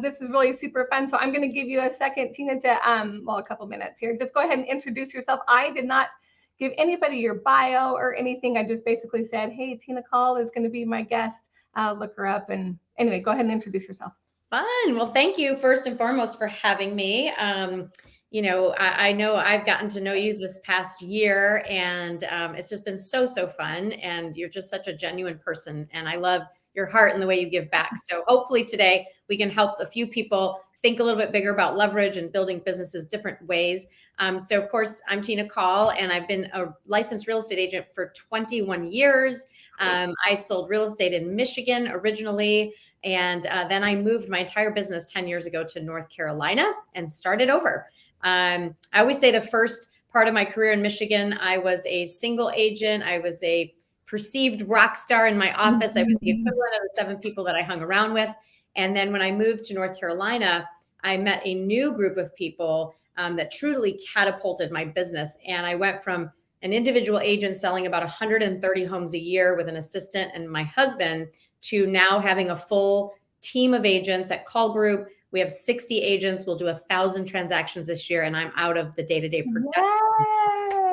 This is really super fun. So I'm going to give you a second, Tina, to, well, a couple minutes here. Just go ahead and introduce yourself. I did not give anybody your bio or anything. I just basically said, hey, Tina Caul is going to be my guest. Look her up. And anyway, go ahead and introduce yourself. Fun. Well, thank you first and foremost for having me. I know I've gotten to know you this past year, and it's just been so fun. And you're just such a genuine person, and I love your heart and the way you give back. So hopefully today we can help a few people think a little bit bigger about leverage and building businesses different ways. So of course, I'm Tina Caul, and I've been a licensed real estate agent for 21 years. I sold real estate in Michigan originally. And then I moved my entire business 10 years ago to North Carolina and started over. I always say the first part of my career in Michigan, I was a single agent. I was a perceived rock star in my office. I was the equivalent of the 7 people that I hung around with. And then when I moved to North Carolina, I met a new group of people that truly catapulted my business. And I went from an individual agent selling about 130 homes a year with an assistant and my husband to now having a full team of agents at Caul Group. We have 60 agents. We'll do 1,000 transactions this year, and I'm out of the day-to-day production.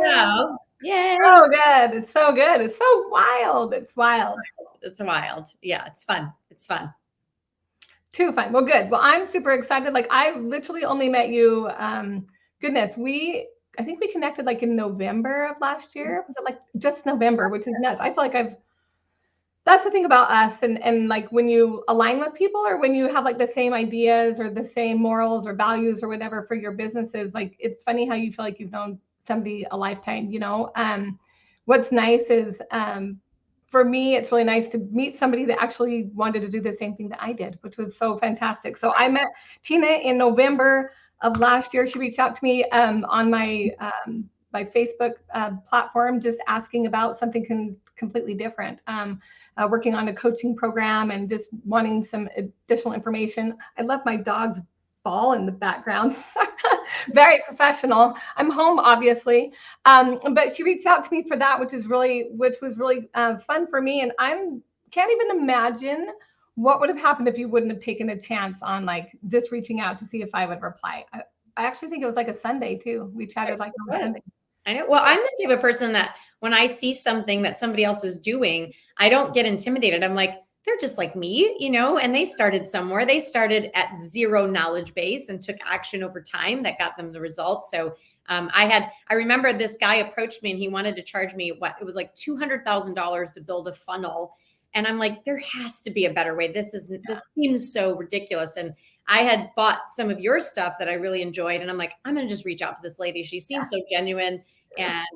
So, yay. So good. It's so good. It's so wild. It's wild. It's wild. Yeah, it's fun. It's fun. Too fun. Well, good. Well, I'm super excited. Like I literally only met you. Goodness, I think we connected like in November of last year. Was it like just November, which is nuts. I feel like that's the thing about us, and like when you align with people or when you have like the same ideas or the same morals or values or whatever for your businesses, like it's funny how you feel like you've known somebody a lifetime, what's nice is for me, it's really nice to meet somebody that actually wanted to do the same thing that I did, which was so fantastic. So I met Tina in November of last year. She reached out to me on my Facebook platform, just asking about something completely different. Working on a coaching program and just wanting some additional information. I love my dog's ball in the background. Very professional. I'm home, obviously, but she reached out to me for that, which was really fun for me. And can't even imagine what would have happened if you wouldn't have taken a chance on like just reaching out to see if I would reply. I actually think it was like a Sunday too. We chatted like on Sunday. I know. Well, I'm the type of person that when I see something that somebody else is doing, I don't get intimidated. I'm like, they're just like me, and they started somewhere. They started at zero knowledge base and took action over time that got them the results. So I remember this guy approached me and he wanted to charge me it was like $200,000 to build a funnel. And I'm like, there has to be a better way. This seems so ridiculous. And I had bought some of your stuff that I really enjoyed. And I'm like, I'm going to just reach out to this lady. She seems so genuine. And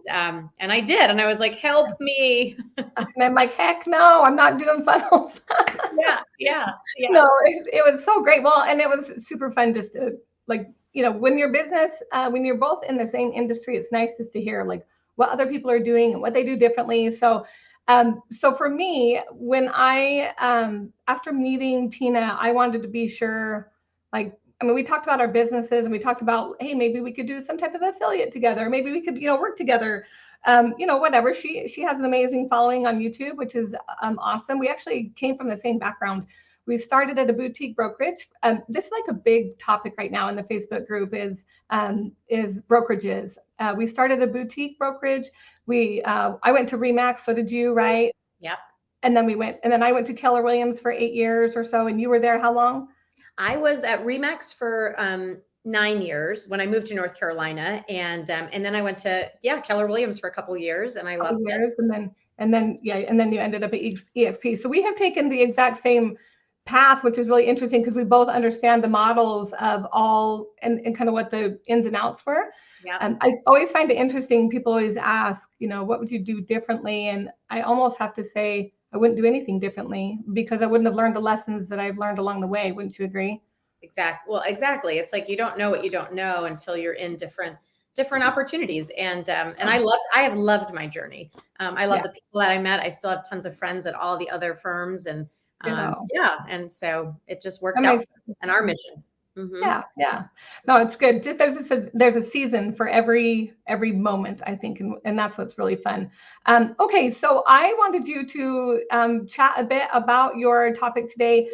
I did. And I was like, help me. And I'm like, heck no, I'm not doing funnels. Yeah. No, it was so great. Well, and it was super fun just to like, when your business, when you're both in the same industry, it's nice just to hear like what other people are doing and what they do differently. So for me, when after meeting Tina, I wanted to be sure, we talked about our businesses and we talked about, hey, maybe we could do some type of affiliate together. Maybe we could, work together, whatever. She has an amazing following on YouTube, which is awesome. We actually came from the same background. We started at a boutique brokerage. This is like a big topic right now in the Facebook group is brokerages. We started a boutique brokerage. I went to Remax. So did you, right? Yep. And then I went to Keller Williams for 8 years or so. And you were there how long? I was at Remax for 9 years when I moved to North Carolina, and then I went to Keller Williams for a couple of years, and I loved it. And then you ended up at EXP. So we have taken the exact same path, which is really interesting because we both understand the models of all and kind of what the ins and outs were. Yeah. I always find it interesting. People always ask, what would you do differently? And I almost have to say, I wouldn't do anything differently because I wouldn't have learned the lessons that I've learned along the way. Wouldn't you agree? Exactly. Well, exactly. It's like you don't know what you don't know until you're in different opportunities. And I have loved my journey. I love the people that I met. I still have tons of friends at all the other firms, and and so it just worked out in our mission. Mm-hmm. Yeah. No, it's good. There's a season for every moment, I think, and that's what's really fun. Okay, so I wanted you to chat a bit about your topic today.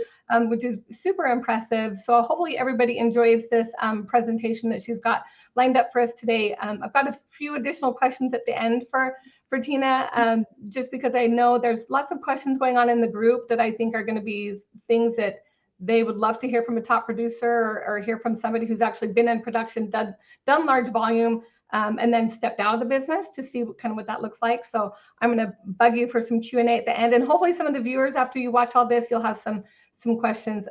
which is super impressive. So hopefully everybody enjoys this presentation that she's got lined up for us today. I've got a few additional questions at the end for Tina, just because I know there's lots of questions going on in the group that I think are going to be things that they would love to hear from a top producer, or hear from somebody who's actually been in production, done large volume, and then stepped out of the business to see kind of what that looks like. So I'm going to bug you for some Q&A at the end, and hopefully some of the viewers, after you watch all this, you'll have some questions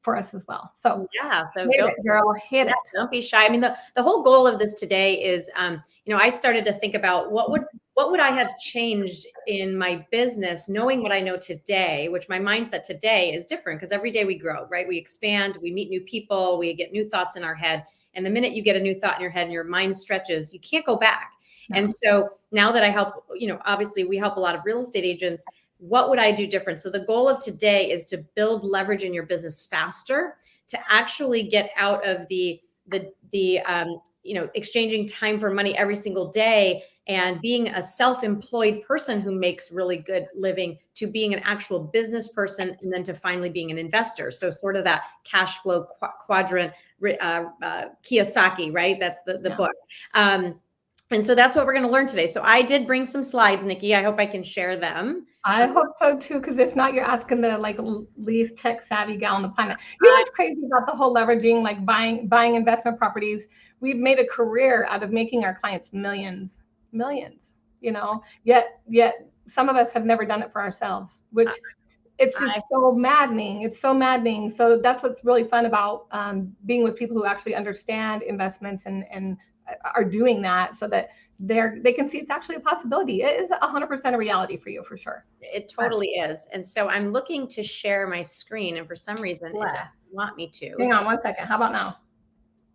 for us as well. So yeah, so hit it, girl, hit it. Don't be shy. I mean, the whole goal of this today is, I started to think about what would I have changed in my business, knowing what I know today, which my mindset today is different because every day we grow, right? We expand, we meet new people, we get new thoughts in our head. And the minute you get a new thought in your head and your mind stretches, you can't go back. No. And so now that I help, obviously we help a lot of real estate agents. What would I do different? So the goal of today is to build leverage in your business faster, to actually get out of the exchanging time for money every single day and being a self-employed person who makes really good living, to being an actual business person, and then to finally being an investor. So sort of that cash flow quadrant, Kiyosaki, right? That's the book. And so that's what we're going to learn today. So I did bring some slides, Nikki. I hope I can share them. I hope so too, because if not, you're asking the least tech savvy gal on the planet. You know what's crazy about the whole leveraging, like buying investment properties? We've made a career out of making our clients millions. Yet some of us have never done it for ourselves, which it's just so maddening. It's so maddening. So that's what's really fun about being with people who actually understand investments and are doing that, so that they can see it's actually a possibility. It is 100% a reality for you, for sure. It totally is. And so I'm looking to share my screen, and for some reason it doesn't want me to. Hang on one second. How about now?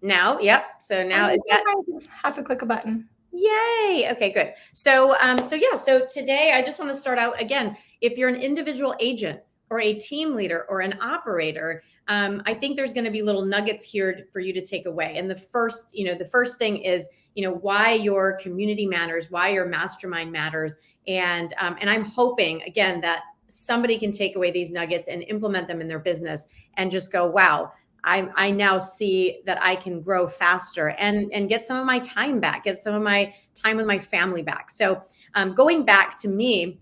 Now, yep. So now is that? I just have to click a button. Yay. Okay, good. So today I just want to start out again. If you're an individual agent or a team leader or an operator, I think there's going to be little nuggets here for you to take away. And the first thing is, why your community matters, why your mastermind matters. And I'm hoping, again, that somebody can take away these nuggets and implement them in their business and just go, wow, I now see that I can grow faster and get some of my time back, get some of my time with my family back. So going back to me,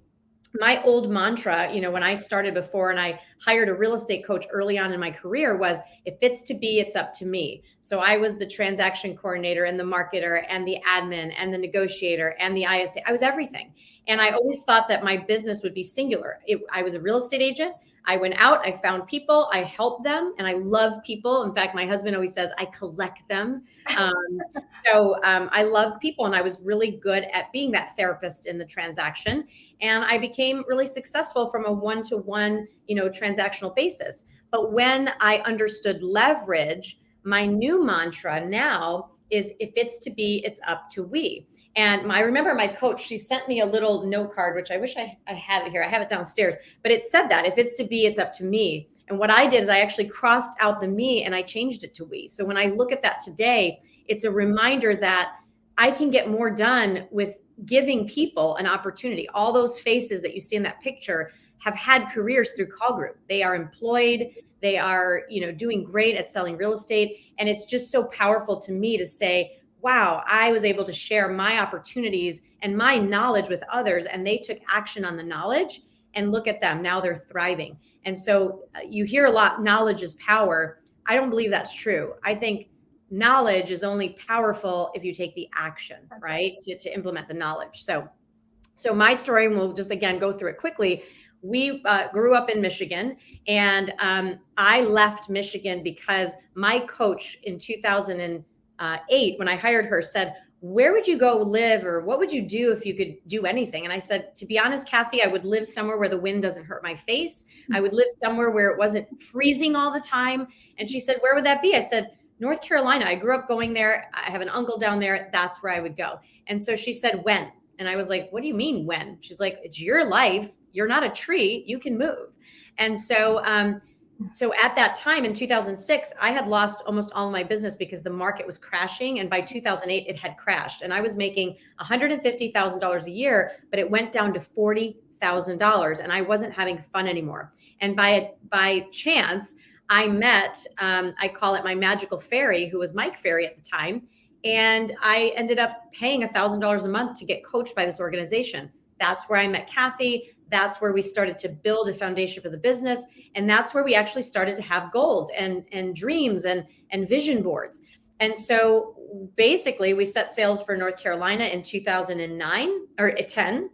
my old mantra, when I started before and I hired a real estate coach early on in my career, was if it's to be, it's up to me. So I was the transaction coordinator and the marketer and the admin and the negotiator and the ISA. I was everything. And I always thought that my business would be singular. I was a real estate agent. I went out, I found people, I helped them, and I love people. In fact, my husband always says I collect them. I love people, and I was really good at being that therapist in the transaction. And I became really successful from a one-to-one, transactional basis. But when I understood leverage, my new mantra now is if it's to be, it's up to we. And I remember my coach, she sent me a little note card, which I wish I had it here. I have it downstairs, but it said that if it's to be, it's up to me. And what I did is I actually crossed out the me and I changed it to we. So when I look at that today, it's a reminder that I can get more done with giving people an opportunity. All those faces that you see in that picture have had careers through Caul Group. They are employed. They are, doing great at selling real estate. And it's just so powerful to me to say, wow, I was able to share my opportunities and my knowledge with others, and they took action on the knowledge, and look at them. Now they're thriving. And so you hear a lot, knowledge is power. I don't believe that's true. I think knowledge is only powerful if you take the action, right? To implement the knowledge. So my story, and we'll just again go through it quickly. We grew up in Michigan, and I left Michigan because my coach in 2008, when I hired her, said, where would you go live, or what would you do if you could do anything? And I said, to be honest, Kathy, I would live somewhere where the wind doesn't hurt my face. I would live somewhere where it wasn't freezing all the time. And she said, where would that be? I said, North Carolina. I grew up going there. I have an uncle down there. That's where I would go. And so she said, when? And I was like, what do you mean when? She's like, it's your life. You're not a tree. You can move. And so at that time in 2006, I had lost almost all of my business because the market was crashing. And by 2008, it had crashed. And I was making $150,000 a year, but it went down to $40,000, and I wasn't having fun anymore. And by chance, I met, I call it my magical fairy, who was Mike Ferry at the time. And I ended up paying $1,000 a month to get coached by this organization. That's where I met Kathy. That's where we started to build a foundation for the business. And that's where we actually started to have goals and dreams and vision boards. And so basically we set sails for North Carolina in 2009 or 10.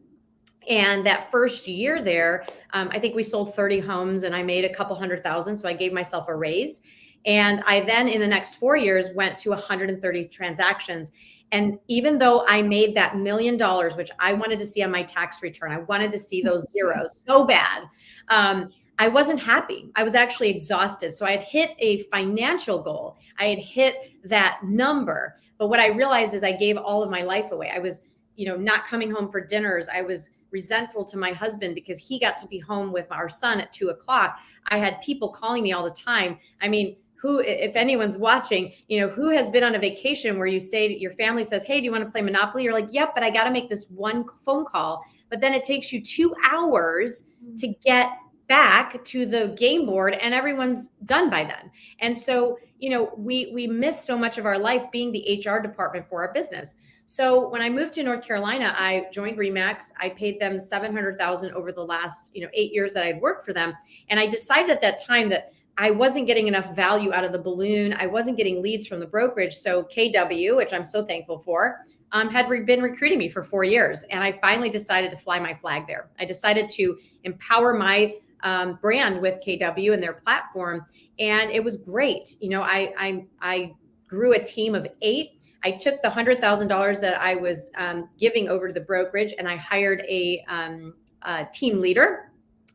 And that first year there, I think we sold 30 homes and I made a couple $100,000. So I gave myself a raise. And I then in the next 4 years went to 130 transactions. And even though I made that $1 million, which I wanted to see on my tax return, I wanted to see those zeros so bad. I wasn't happy. I was actually exhausted. So I had hit a financial goal. I had hit that number. But what I realized is I gave all of my life away. I was, not coming home for dinners. I was resentful to my husband because he got to be home with our son at 2:00. I had people calling me all the time. I mean, who, if anyone's watching, who has been on a vacation where you say, your family says, hey, do you want to play Monopoly? You're like, yep, but I got to make this one phone call. But then it takes you 2 hours to get back to the game board and everyone's done by then. And so, we miss so much of our life being the HR department for our business. So when I moved to North Carolina, I joined Remax. I paid them $700,000 over the last, 8 years that I'd worked for them. And I decided at that time that I wasn't getting enough value out of the balloon. I wasn't getting leads from the brokerage. So KW, which I'm so thankful for, had been recruiting me for 4 years. And I finally decided to fly my flag there. I decided to empower my brand with KW and their platform. And it was great. I grew a team of 8. I took the $100,000 that I was giving over to the brokerage and I hired a team leader,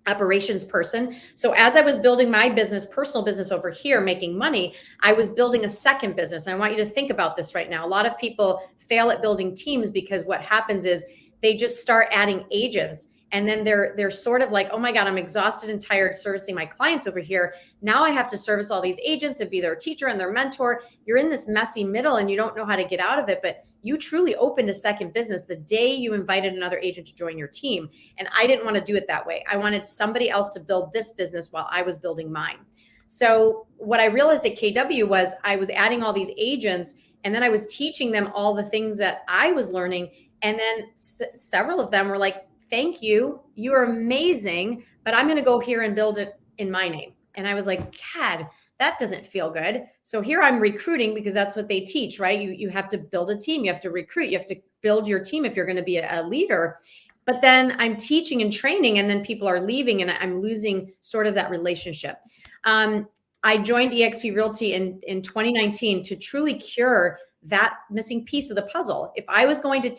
operations person. So as I was building my business, personal business over here, making money, I was building a second business. And I want you to think about this right now. A lot of people fail at building teams because what happens is they just start adding agents. And then they're sort of like, oh my God, I'm exhausted and tired servicing my clients over here. Now I have to service all these agents and be their teacher and their mentor. You're in this messy middle and you don't know how to get out of it. But you truly opened a second business the day you invited another agent to join your team. And I didn't want to do it that way. I wanted somebody else to build this business while I was building mine. So what I realized at KW was I was adding all these agents and then I was teaching them all the things that I was learning. And then several of them were like, thank you. You are amazing, but I'm going to go here and build it in my name. And I was like, God, that doesn't feel good. So here I'm recruiting because that's what they teach, right? You have to build a team. You have to recruit. You have to build your team if you're going to be a leader. But then I'm teaching and training and then people are leaving and I'm losing sort of that relationship. I joined eXp Realty in 2019 to truly cure that missing piece of the puzzle. If I was going to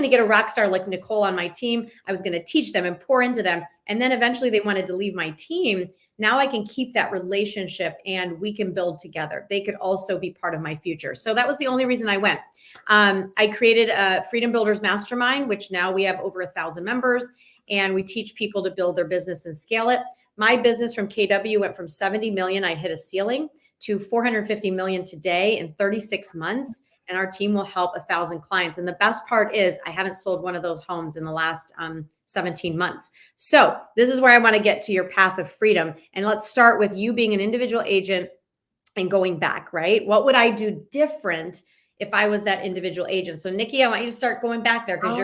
get a rock star like Nicole on my team, I was going to teach them and pour into them. And then eventually they wanted to leave my team. Now I can keep that relationship and we can build together. They could also be part of my future. So that was the only reason I went. I created a Freedom Builders Mastermind, which now we have over 1,000 members and we teach people to build their business and scale it. My business from KW went from 70 million, I hit a ceiling, to 450 million today in 36 months. And our team will help 1,000 clients. And the best part is I haven't sold one of those homes in the last 17 months. So this is where I want to get to your path of freedom. And let's start with you being an individual agent and going back, right? What would I do different if I was that individual agent? So Nikki, I want you to start going back there because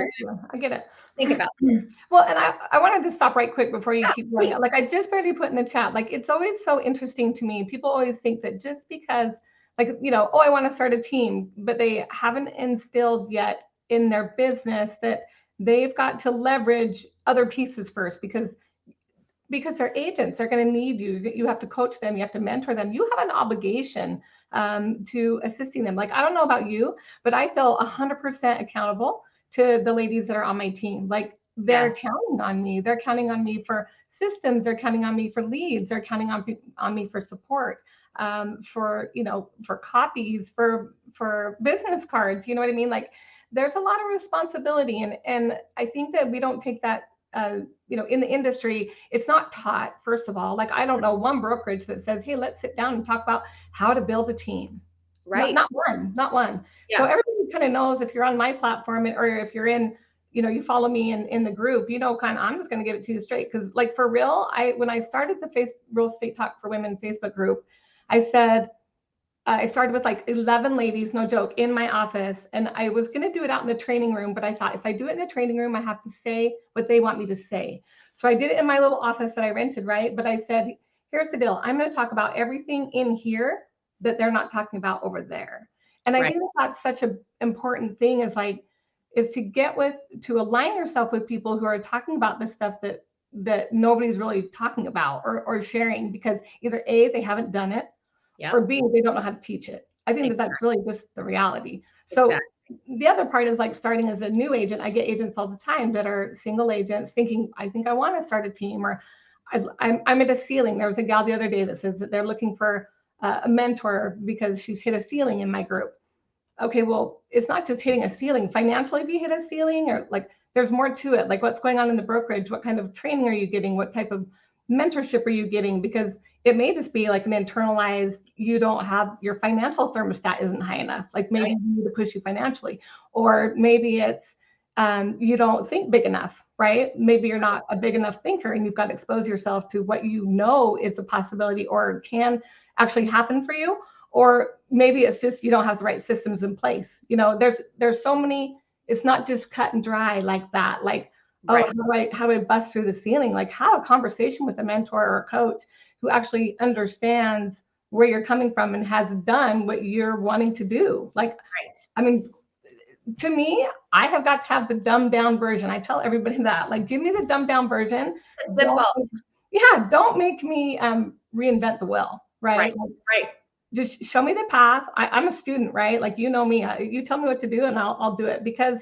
I get it. Think about it. Well, and I wanted to stop right quick before you keep going. Like I just barely put in the chat, like it's always so interesting to me. People always think that just because oh, I want to start a team, but they haven't instilled yet in their business that they've got to leverage other pieces first because they're agents. They're going to need you. You have to coach them. You have to mentor them. You have an obligation to assisting them. Like, I don't know about you, but I feel 100% accountable to the ladies that are on my team. Like they're counting on me. They're counting on me for systems. They're counting on me for leads. They're counting on me for support. For copies, for business cards, you know what I mean? Like there's a lot of responsibility and I think that we don't take that, in the industry, it's not taught, first of all. Like I don't know one brokerage that says, hey, let's sit down and talk about how to build a team. Right. Not one. Yeah. So everybody kind of knows if you're on my platform or if you're in, you follow me in the group, kind of, I'm just going to give it to you straight. Cause like for real, when I started the Real Estate Talk for Women Facebook group, I said, I started with like 11 ladies, no joke, in my office. And I was going to do it out in the training room, but I thought if I do it in the training room, I have to say what they want me to say. So I did it in my little office that I rented, right? But I said, here's the deal. I'm going to talk about everything in here that they're not talking about over there. And I think that's such an important thing is to align yourself with people who are talking about the stuff that nobody's really talking about or sharing, because either A, they haven't done it, or B, they don't know how to teach it. I think that's really just the reality. So the other part is like starting as a new agent. I get agents all the time that are single agents thinking, I think I want to start a team, or I'm at a ceiling. There was a gal the other day that says that they're looking for a mentor because she's hit a ceiling in my group. Okay, well, it's not just hitting a ceiling. Financially, if you hit a ceiling, or like there's more to it. Like what's going on in the brokerage? What kind of training are you getting? What type of mentorship are you getting? Because it may just be like an internalized, you don't have your financial thermostat isn't high enough. Like maybe you need to push you financially, or maybe it's you don't think big enough, right? Maybe you're not a big enough thinker and you've got to expose yourself to what is a possibility or can actually happen for you. Or maybe it's just you don't have the right systems in place. There's so many, it's not just cut and dry like that. Like, how do I bust through the ceiling? Like have a conversation with a mentor or a coach who actually understands where you're coming from and has done what you're wanting to do. Like, I mean, to me, I have got to have the dumbed down version. I tell everybody that, like, give me the dumbed down version. It's simple. Don't make me reinvent the wheel, right? Just show me the path. I'm a student, right? Like, you know me, you tell me what to do and I'll do it, because,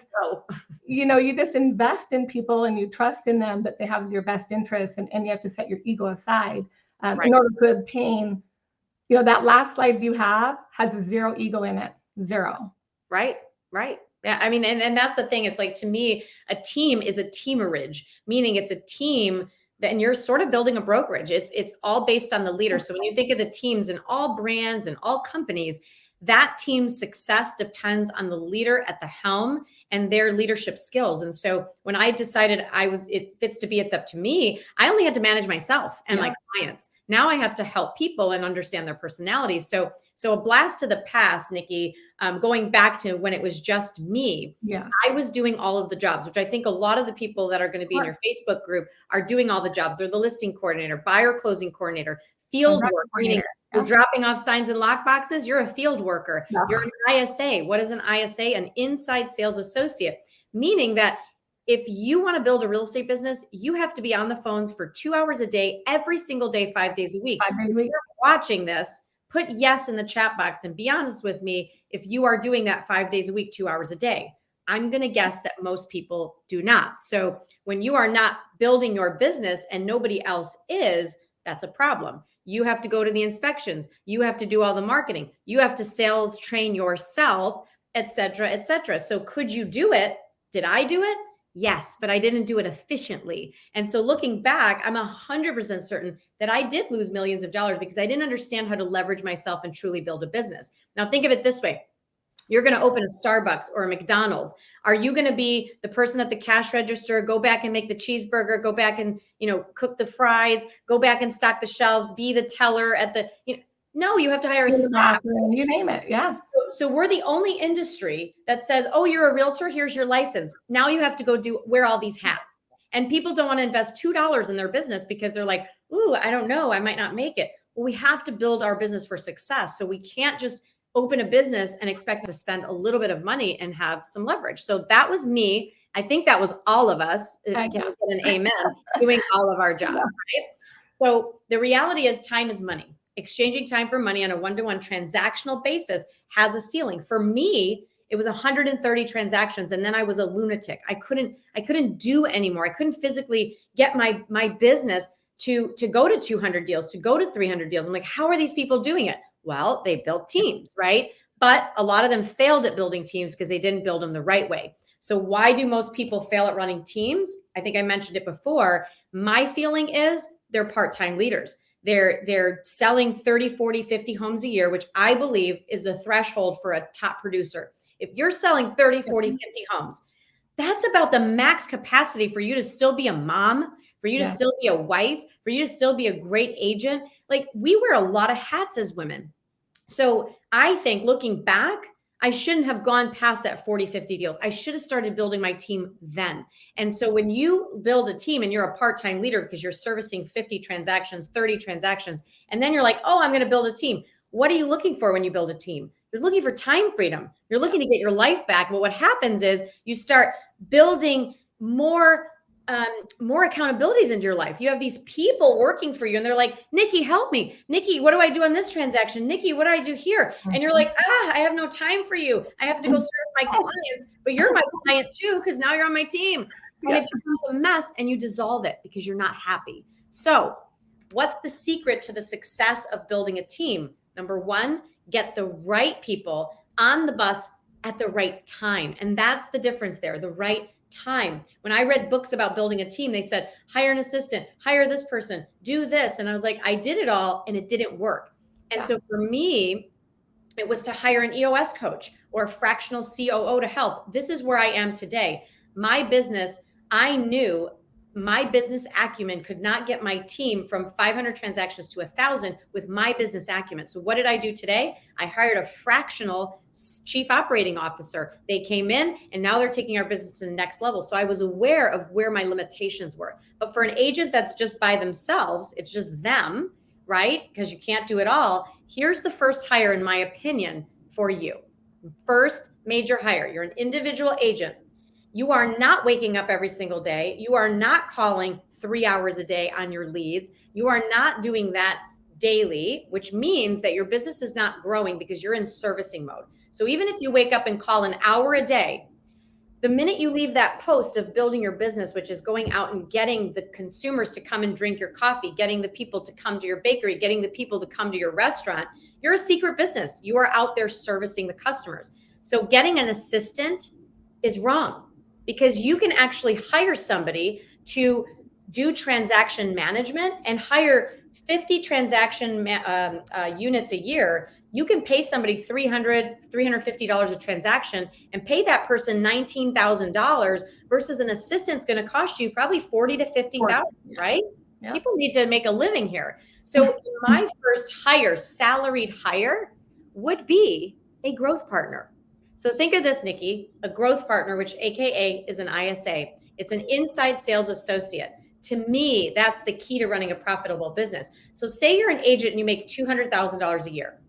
you just invest in people and you trust in them that they have your best interests, and you have to set your ego aside in order to obtain, that last slide you have has a zero ego in it, zero. Right. Yeah. I mean, and that's the thing. It's like, to me, a team is a teamerage, meaning it's a team then you're sort of building a brokerage. It's all based on the leader. So when you think of the teams in all brands and all companies, that team's success depends on the leader at the helm and their leadership skills. And so when I decided it's up to me, I only had to manage myself and my clients. Now I have to help people and understand their personalities. So a blast to the past, Nikki, going back to when it was just me, I was doing all of the jobs, which I think a lot of the people that are going to be in your Facebook group are doing all the jobs. They're the listing coordinator, buyer closing coordinator, field work, meaning you're dropping off signs and lock boxes. You're a field worker. You're an ISA. What is an ISA? An inside sales associate, meaning that if you want to build a real estate business, you have to be on the phones for 2 hours a day, every single day, 5 days a week. If you're watching this, put yes in the chat box and be honest with me if you are doing that 5 days a week, 2 hours a day. I'm going to guess that most people do not. So when you are not building your business and nobody else is, that's a problem. You have to go to the inspections. You have to do all the marketing. You have to sales train yourself, et cetera, et cetera. So could you do it? Did I do it? Yes, but I didn't do it efficiently. And so looking back, I'm 100% certain that I did lose millions of dollars because I didn't understand how to leverage myself and truly build a business. Now think of it this way. You're going to open a Starbucks or a McDonald's. Are you going to be the person at the cash register, go back and make the cheeseburger, go back and, cook the fries, go back and stock the shelves, be the teller at the, no, you have to hire a staff. You name it. Yeah. So we're the only industry that says, oh, you're a realtor, here's your license. Now you have to go wear all these hats. And people don't want to invest $2 in their business because they're like, ooh, I don't know, I might not make it. Well, we have to build our business for success. So we can't just open a business and expect to spend a little bit of money and have some leverage. So that was me. I think that was all of us, can get an amen, doing all of our jobs, right? So the reality is time is money. Exchanging time for money on a one-to-one transactional basis has a ceiling. For me, it was 130 transactions. And then I was a lunatic. I couldn't do anymore. I couldn't physically get my business to go to 200 deals, to go to 300 deals. I'm like, how are these people doing it? Well, they built teams, right? But a lot of them failed at building teams because they didn't build them the right way. So why do most people fail at running teams? I think I mentioned it before. My feeling is they're part-time leaders. They're selling 30, 40, 50 homes a year, which I believe is the threshold for a top producer. If you're selling 30, 40, 50 homes, That's about the max capacity for you to still be a mom, for you to still be a wife, for you to still be a great agent. Like, we wear a lot of hats as women. So I think looking back, I shouldn't have gone past that 40, 50 deals. I should have started building my team then. And so when you build a team and you're a part-time leader because you're servicing 50 transactions, 30 transactions, and then you're like, oh, I'm going to build a team. What are you looking for when you build a team? You're looking for time freedom. You're looking to get your life back. But what happens is you start building more accountabilities into your life. You have these people working for you and they're like, Nikki, help me. Nikki, what do I do on this transaction? Nikki, what do I do here? And you're like, I have no time for you. I have to go serve my clients, but you're my client too, because now you're on my team. And it becomes a mess and you dissolve it because you're not happy. So what's the secret to the success of building a team? Number one, get the right people on the bus at the right time. And that's the difference there, the right time. When I read books about building a team, they said, hire an assistant, hire this person, do this. And I was like, I did it all and it didn't work. And so for me, it was to hire an EOS coach or a fractional COO to help. This is where I am today. My business, I knew my business acumen could not get my team from 500 transactions to 1,000 with my business acumen. So what did I do today? I hired a fractional chief operating officer. They came in and now they're taking our business to the next level. So I was aware of where my limitations were. But for an agent that's just by themselves, it's just them, right? Because you can't do it all. Here's the first hire, in my opinion, for you. First major hire. You're an individual agent. You are not waking up every single day. You are not calling 3 hours a day on your leads. You are not doing that daily, which means that your business is not growing because you're in servicing mode. So even if you wake up and call an hour a day, the minute you leave that post of building your business, which is going out and getting the consumers to come and drink your coffee, getting the people to come to your bakery, getting the people to come to your restaurant, you're a secret business. You are out there servicing the customers. So getting an assistant is wrong, because you can actually hire somebody to do transaction management and hire 50 transaction units a year. You can pay somebody $300, $350 a transaction and pay that person $19,000 versus an assistant's going to cost you probably $40,000 to $50,000, right? Yeah. People need to make a living here. So my first hire, salaried hire, would be a growth partner. So think of this, Nikki, a growth partner, which AKA is an ISA. It's an inside sales associate. To me, that's the key to running a profitable business. So say you're an agent and you make $200,000 a year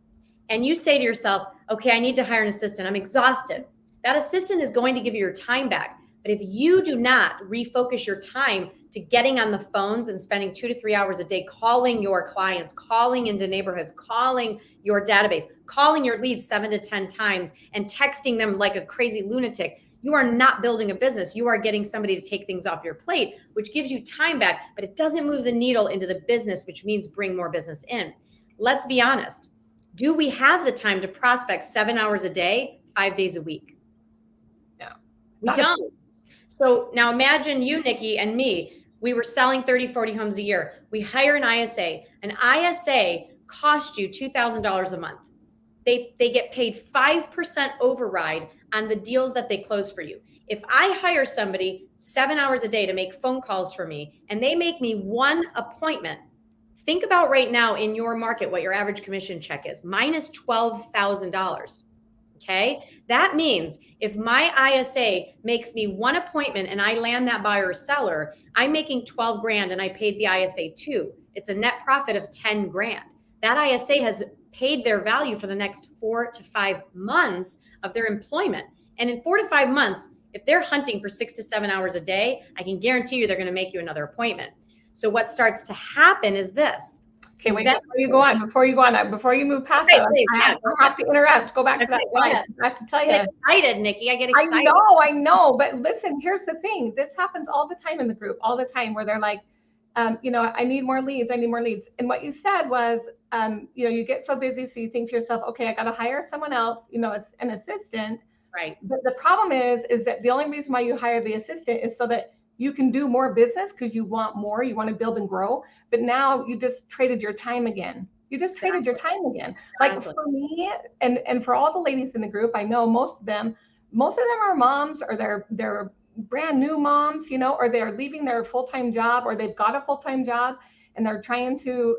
and you say to yourself, okay, I need to hire an assistant. I'm exhausted. That assistant is going to give you your time back. But if you do not refocus your time to getting on the phones and spending 2 to 3 hours a day calling your clients, calling into neighborhoods, calling your database, calling your leads 7 to 10 times and texting them like a crazy lunatic, you are not building a business. You are getting somebody to take things off your plate, which gives you time back, but it doesn't move the needle into the business, which means bring more business in. Let's be honest. Do we have the time to prospect 7 hours a day, 5 days a week? No. We don't. So now imagine you, Nikki, and me. We were selling 30, 40 homes a year. We hire an ISA. An ISA cost you $2,000 a month. They get paid 5% override on the deals that they close for you. If I hire somebody 7 hours a day to make phone calls for me and they make me one appointment, think about right now in your market what your average commission check is. Mine is $12,000. Okay. That means if my ISA makes me one appointment and I land that buyer or seller, I'm making 12 grand and I paid the ISA too. It's a net profit of 10 grand. That ISA has paid their value for the next 4 to 5 months of their employment. And in 4 to 5 months, if they're hunting for 6 to 7 hours a day, I can guarantee you they're going to make you another appointment. So what starts to happen is this. Okay, wait, before you go on, before you move past that, I have to interrupt. Go back to that slide. I have to tell you. I get excited, Nikki. I get excited. I know. But listen, here's the thing. This happens all the time in the group, all the time, where they're like, I need more leads. And what you said was, you get so busy, so you think to yourself, okay, I got to hire someone else, an assistant. Right. But the problem is that the only reason why you hire the assistant is so that you can do more business because you want more, you want to build and grow. But now you just traded your time again. Traded your time again. Like for me and for all the ladies in the group, I know most of them are moms or they're brand new moms, or they're leaving their full-time job, or they've got a full-time job and they're trying to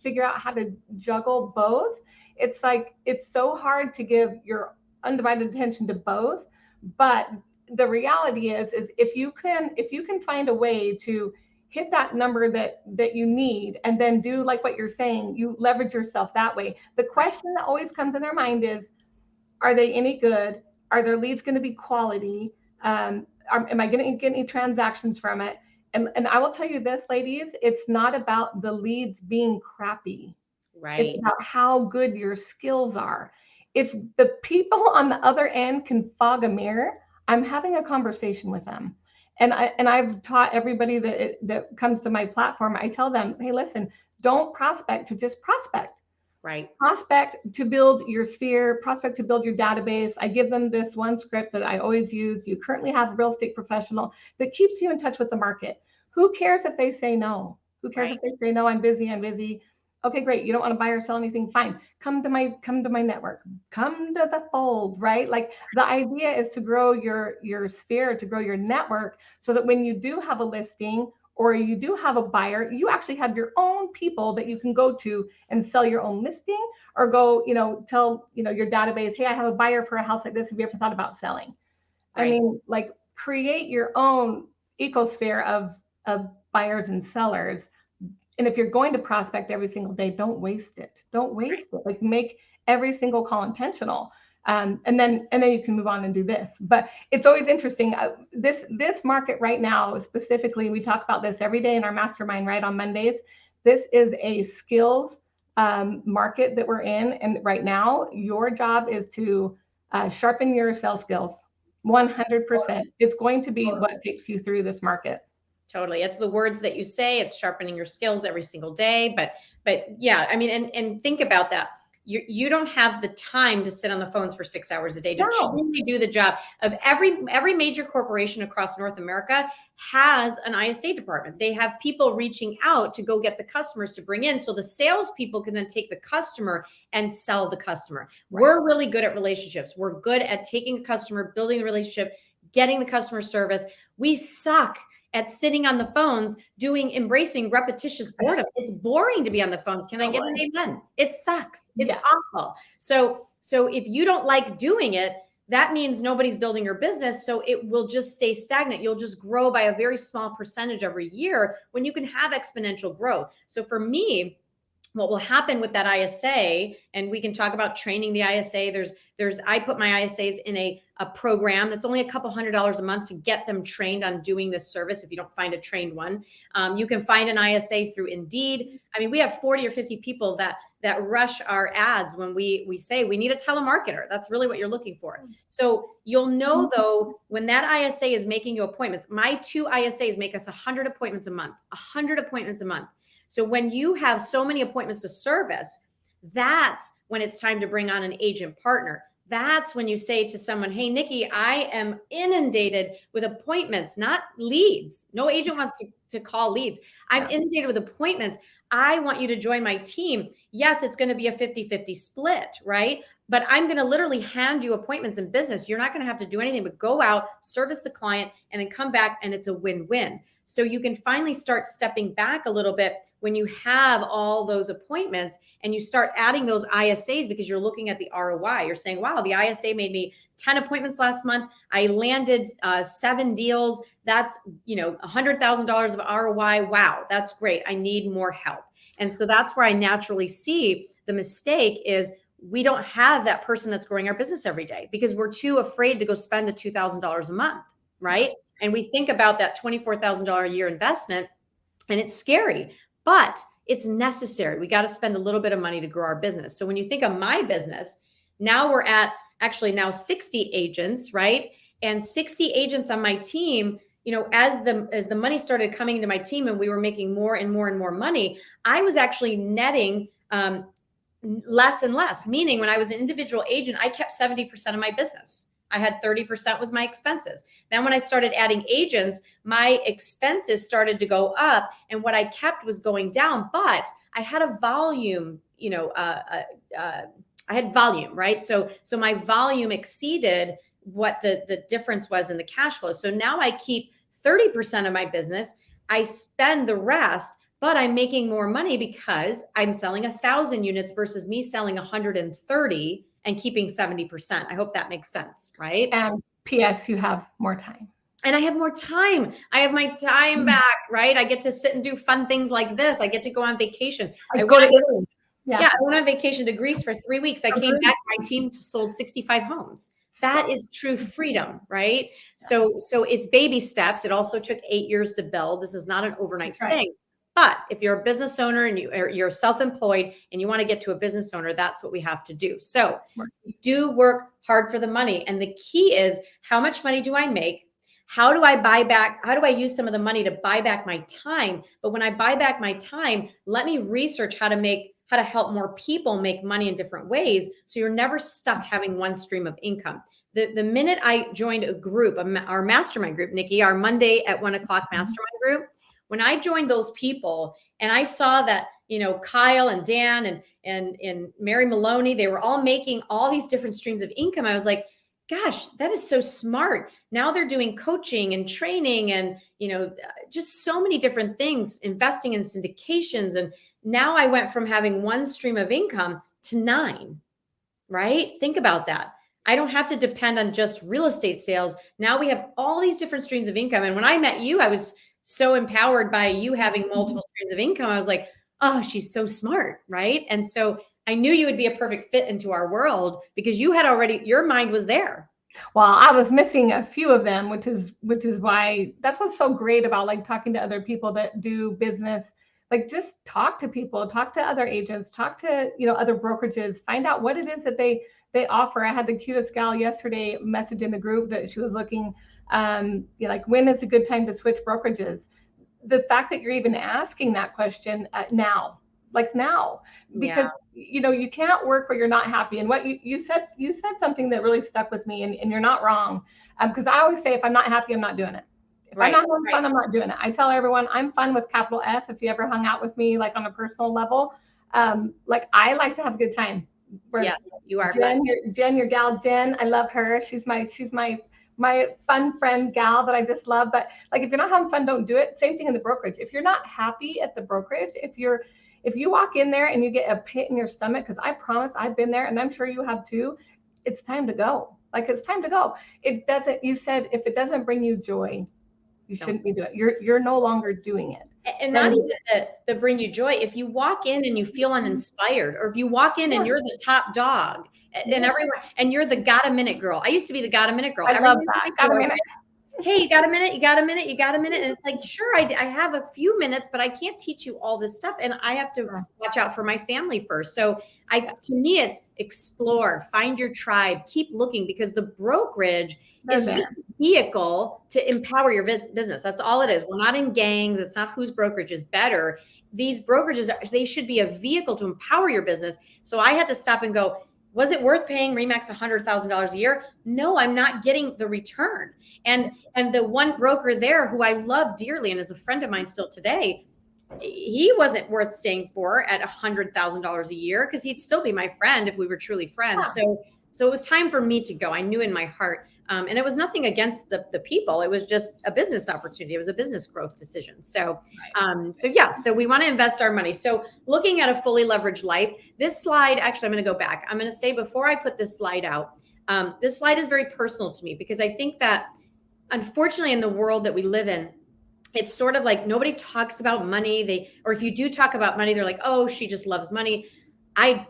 figure out how to juggle both. It's like, it's so hard to give your undivided attention to both. But the reality is if you can find a way to hit that number that you need, and then do like what you're saying, you leverage yourself that way. The question that always comes in their mind is, are they any good? Are their leads going to be quality? Am I going to get any transactions from it? And I will tell you this, ladies, it's not about the leads being crappy. It's Right. about how good your skills are. If the people on the other end can fog a mirror, I'm having a conversation with them. And I've taught everybody that comes to my platform, I tell them, hey, listen, don't prospect to just prospect. Right. Prospect to build your sphere, prospect to build your database. I give them this one script that I always use. You currently have a real estate professional that keeps you in touch with the market. Who cares if they say no? Who cares Right. if they say no? I'm busy. I'm busy. Okay, great. You don't want to buy or sell anything? Fine. Come to my network. Come to the fold, right? Like, the idea is to grow your sphere, to grow your network, so that when you do have a listing or you do have a buyer, you actually have your own people that you can go to and sell your own listing, or go, tell, your database, hey, I have a buyer for a house like this. Have you ever thought about selling? I Right. mean, like, create your own ecosphere of buyers and sellers. And if you're going to prospect every single day, don't waste it. Don't waste it. Like, make every single call intentional. And then you can move on and do this. But it's always interesting. This market right now, specifically, we talk about this every day in our mastermind, right, on Mondays. This is a skills market that we're in, and right now, your job is to sharpen your sales skills. 100%. It's going to be what takes you through this market. Totally. It's the words that you say, it's sharpening your skills every single day. But yeah, I mean, and think about that. You don't have the time to sit on the phones for 6 hours a day to No. truly do the job of every major corporation across North America has an ISA department. They have people reaching out to go get the customers to bring in, so the salespeople can then take the customer and sell the customer. Right. We're really good at relationships. We're good at taking a customer, building the relationship, getting the customer service. We suck at sitting on the phones embracing repetitious boredom. It's boring to be on the phones. Can I get an amen? It sucks. It's awful. So if you don't like doing it, that means nobody's building your business. So it will just stay stagnant. You'll just grow by a very small percentage every year when you can have exponential growth. So for me, what will happen with that ISA, and we can talk about training the ISA. I put my ISAs in a program that's only a couple $100 a month to get them trained on doing this service. If you don't find a trained one, you can find an ISA through Indeed. I mean, we have 40 or 50 people that rush our ads when we say we need a telemarketer. That's really what you're looking for. So you'll know, though, when that ISA is making you appointments. My 2 ISAs make us 100 appointments a month. 100 appointments a month. So when you have so many appointments to service, that's when it's time to bring on an agent partner. That's when you say to someone, hey, Nikki, I am inundated with appointments, not leads. No agent wants to call leads. I'm inundated with appointments. I want you to join my team. Yes, it's going to be a 50-50 split, right? But I'm going to literally hand you appointments in business. You're not going to have to do anything but go out, service the client, and then come back, and it's a win-win. So you can finally start stepping back a little bit when you have all those appointments and you start adding those ISAs, because you're looking at the ROI. You're saying, wow, the ISA made me 10 appointments last month. I landed 7 deals. That's, $100,000 of ROI. Wow, that's great. I need more help. And so that's where I naturally see the mistake is we don't have that person that's growing our business every day because we're too afraid to go spend the $2,000 a month, right? And we think about that $24,000 a year investment, and it's scary, but it's necessary. We got to spend a little bit of money to grow our business. So when you think of my business, now we're at actually 60 agents, right? And 60 agents on my team, as the money started coming into my team and we were making more and more and more money, I was actually netting less and less, meaning when I was an individual agent, I kept 70% of my business. I had 30% was my expenses. Then when I started adding agents, my expenses started to go up and what I kept was going down, but I had a volume, I had volume, right? So my volume exceeded what the difference was in the cash flow. So now I keep 30% of my business. I spend the rest, but I'm making more money because I'm selling 1,000 units versus me selling 130 and keeping 70%. I hope that makes sense, right? And P.S. you have more time. And I have more time. I have my time back, right? I get to sit and do fun things like this. I get to go on vacation. I go to Italy. Yeah, I went on vacation to Greece for 3 weeks. I came back, my team sold 65 homes. That is true freedom, right? So it's baby steps. It also took 8 years to build. This is not an overnight thing. But if you're a business owner and you're self-employed and you want to get to a business owner, that's what we have to do. So do work hard for the money. And the key is, how much money do I make? How do I buy back? How do I use some of the money to buy back my time? But when I buy back my time, let me research how to help more people make money in different ways. So you're never stuck having one stream of income. The minute I joined a group, our mastermind group, Nikki, our Monday at 1 o'clock mastermind group, when I joined those people and I saw that, Kyle and Dan and Mary Maloney, they were all making all these different streams of income. I was like, gosh, that is so smart. Now they're doing coaching and training and, just so many different things, investing in syndications. And now I went from having one stream of income to 9, right? Think about that. I don't have to depend on just real estate sales. Now we have all these different streams of income. And when I met you, I was so empowered by you having multiple streams of income. I was like, oh, she's so smart, right? And so I knew you would be a perfect fit into our world because you had already, your mind was there. Well, I was missing a few of them, which is why that's what's so great about like talking to other people that do business. Like just talk to people, talk to other agents, talk to, other brokerages, find out what it is that they offer. I had the cutest gal yesterday message in the group that she was looking, like when is a good time to switch brokerages? The fact that you're even asking that question now, because you can't work where you're not happy. And what you said something that really stuck with me, and you're not wrong, because I always say if I'm not happy, I'm not doing it. If I'm not having fun, I'm not doing it. I tell everyone I'm fun with capital F. If you ever hung out with me, like on a personal level, like I like to have a good time. Yes, you are. Jen, your gal Jen, I love her. She's my fun friend gal that I just love. But like, if you're not having fun, don't do it. Same thing in the brokerage. If you're not happy at the brokerage, if you walk in there and you get a pit in your stomach, because I promise I've been there and I'm sure you have too, it's time to go. Like, it's time to go. You said if it doesn't bring you joy, you shouldn't be doing it. You're no longer doing it. And not even to bring you joy. If you walk in and you feel uninspired, or if you walk in and you're the top dog and everyone, and you're the got a minute girl. I used to be the got a minute girl. I love that. Got a minute. Hey, you got a minute? You got a minute? You got a minute? And it's like, sure, I have a few minutes, but I can't teach you all this stuff. And I have to watch out for my family first. So to me, it's explore, find your tribe, keep looking, because the brokerage is just a vehicle to empower your business. That's all it is. We're not in gangs. It's not whose brokerage is better. These brokerages, they should be a vehicle to empower your business. So I had to stop and go, was it worth paying RE/MAX $100,000 a year? No, I'm not getting the return. And the one broker there who I love dearly and is a friend of mine still today, he wasn't worth staying for at $100,000 a year, because he'd still be my friend if we were truly friends. So it was time for me to go. I knew in my heart. And it was nothing against the people. It was just a business opportunity. It was a business growth decision. So we want to invest our money. So looking at a fully leveraged life, this slide, actually, I'm going to go back. I'm going to say, before I put this slide out, this slide is very personal to me, because I think that unfortunately in the world that we live in, it's sort of like nobody talks about money. Or if you do talk about money, they're like, oh, she just loves money. I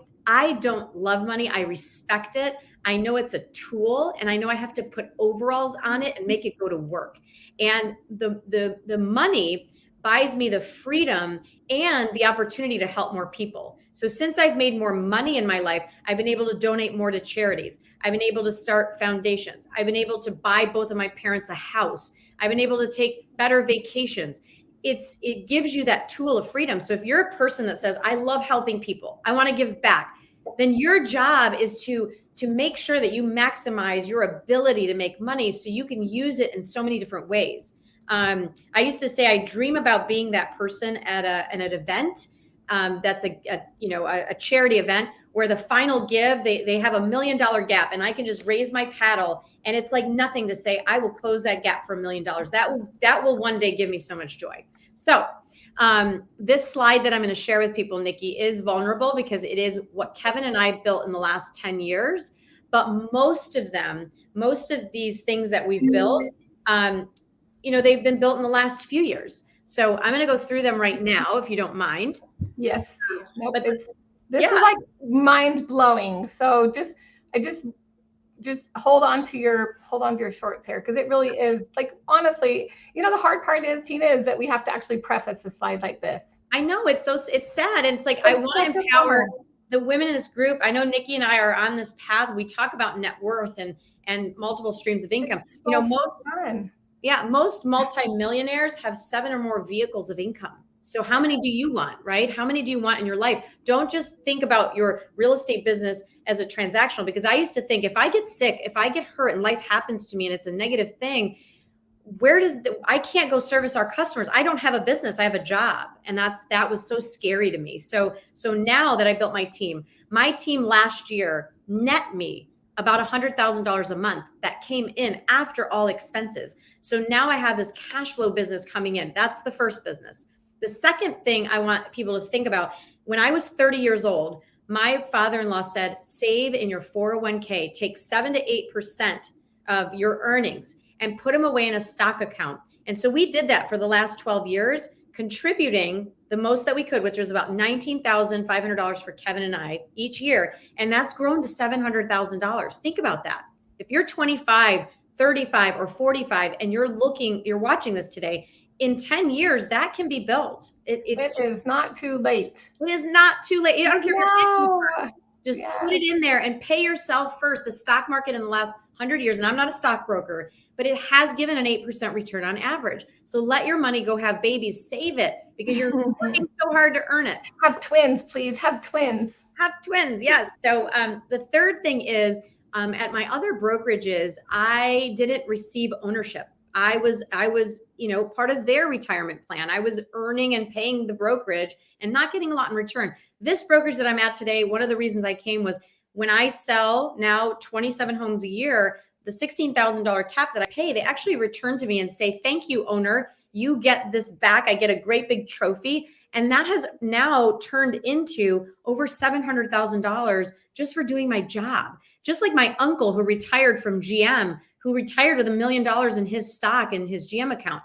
don't love money. I respect it. I know it's a tool, and I know I have to put overalls on it and make it go to work. And the money buys me the freedom and the opportunity to help more people. So since I've made more money in my life, I've been able to donate more to charities. I've been able to start foundations. I've been able to buy both of my parents a house. I've been able to take better vacations. It gives you that tool of freedom. So if you're a person that says, I love helping people, I want to give back, then your job is to make sure that you maximize your ability to make money so you can use it in so many different ways. I used to say I dream about being that person at an event that's a charity event where the final give, they have $1 million gap, and I can just raise my paddle, and it's like nothing to say, I will close that gap for $1 million. That will one day give me so much joy. So this slide that I'm going to share with people, Nikki, is vulnerable because it is what Kevin and I built in the last 10 years. But most of these things that we've built, they've been built in the last few years. So I'm going to go through them right now, if you don't mind. Yes. Nope. But this is like mind blowing. So just hold on to your shorts here, because it really is, like, honestly, the hard part is, Tina, is that we have to actually preface a slide like this. I know, it's sad, and it's like, I want to empower the women in this group. I know Nikki and I are on this path. We talk about net worth and multiple streams of income. Most multimillionaires have 7 or more vehicles of income. So how many do you want, right? How many do you want in your life? Don't just think about your real estate business as a transactional, because I used to think, if I get sick, if I get hurt and life happens to me and it's a negative thing, I can't go service our customers. I don't have a business. I have a job. And that was so scary to me. So now that I built my team last year net me about $100,000 a month that came in after all expenses. So now I have this cash flow business coming in. That's the first business. The second thing I want people to think about, when I was 30 years old, my father-in-law said, save in your 401k, take 7 to 8% of your earnings and put them away in a stock account. And so we did that for the last 12 years, contributing the most that we could, which was about $19,500 for Kevin and I each year. And that's grown to $700,000. Think about that. If you're 25, 35, or 45, and you're watching this today, in 10 years, that can be built. It is not too late. It is not too late. I don't care if you're 50, put it in there and pay yourself first. The stock market in the last 100 years, and I'm not a stockbroker, but it has given an 8% return on average. So let your money go have babies, save it, because you're working so hard to earn it. Have twins, please. Have twins. Have twins, yes. So the third thing is, at my other brokerages, I didn't receive ownership. I was, part of their retirement plan. I was earning and paying the brokerage and not getting a lot in return. This brokerage that I'm at today, one of the reasons I came was, when I sell now 27 homes a year, the $16,000 cap that I pay, they actually return to me and say, thank you, owner. You get this back. I get a great big trophy. And that has now turned into over $700,000 just for doing my job. Just like my uncle who retired from GM, who retired with $1 million in his stock in his GM account.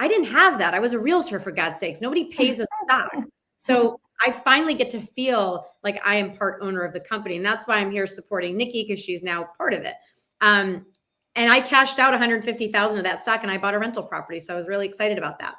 I didn't have that. I was a realtor, for God's sakes. Nobody pays a stock. So I finally get to feel like I am part owner of the company. And that's why I'm here supporting Nikki, because she's now part of it. And I cashed out $150,000 of that stock, and I bought a rental property. So I was really excited about that.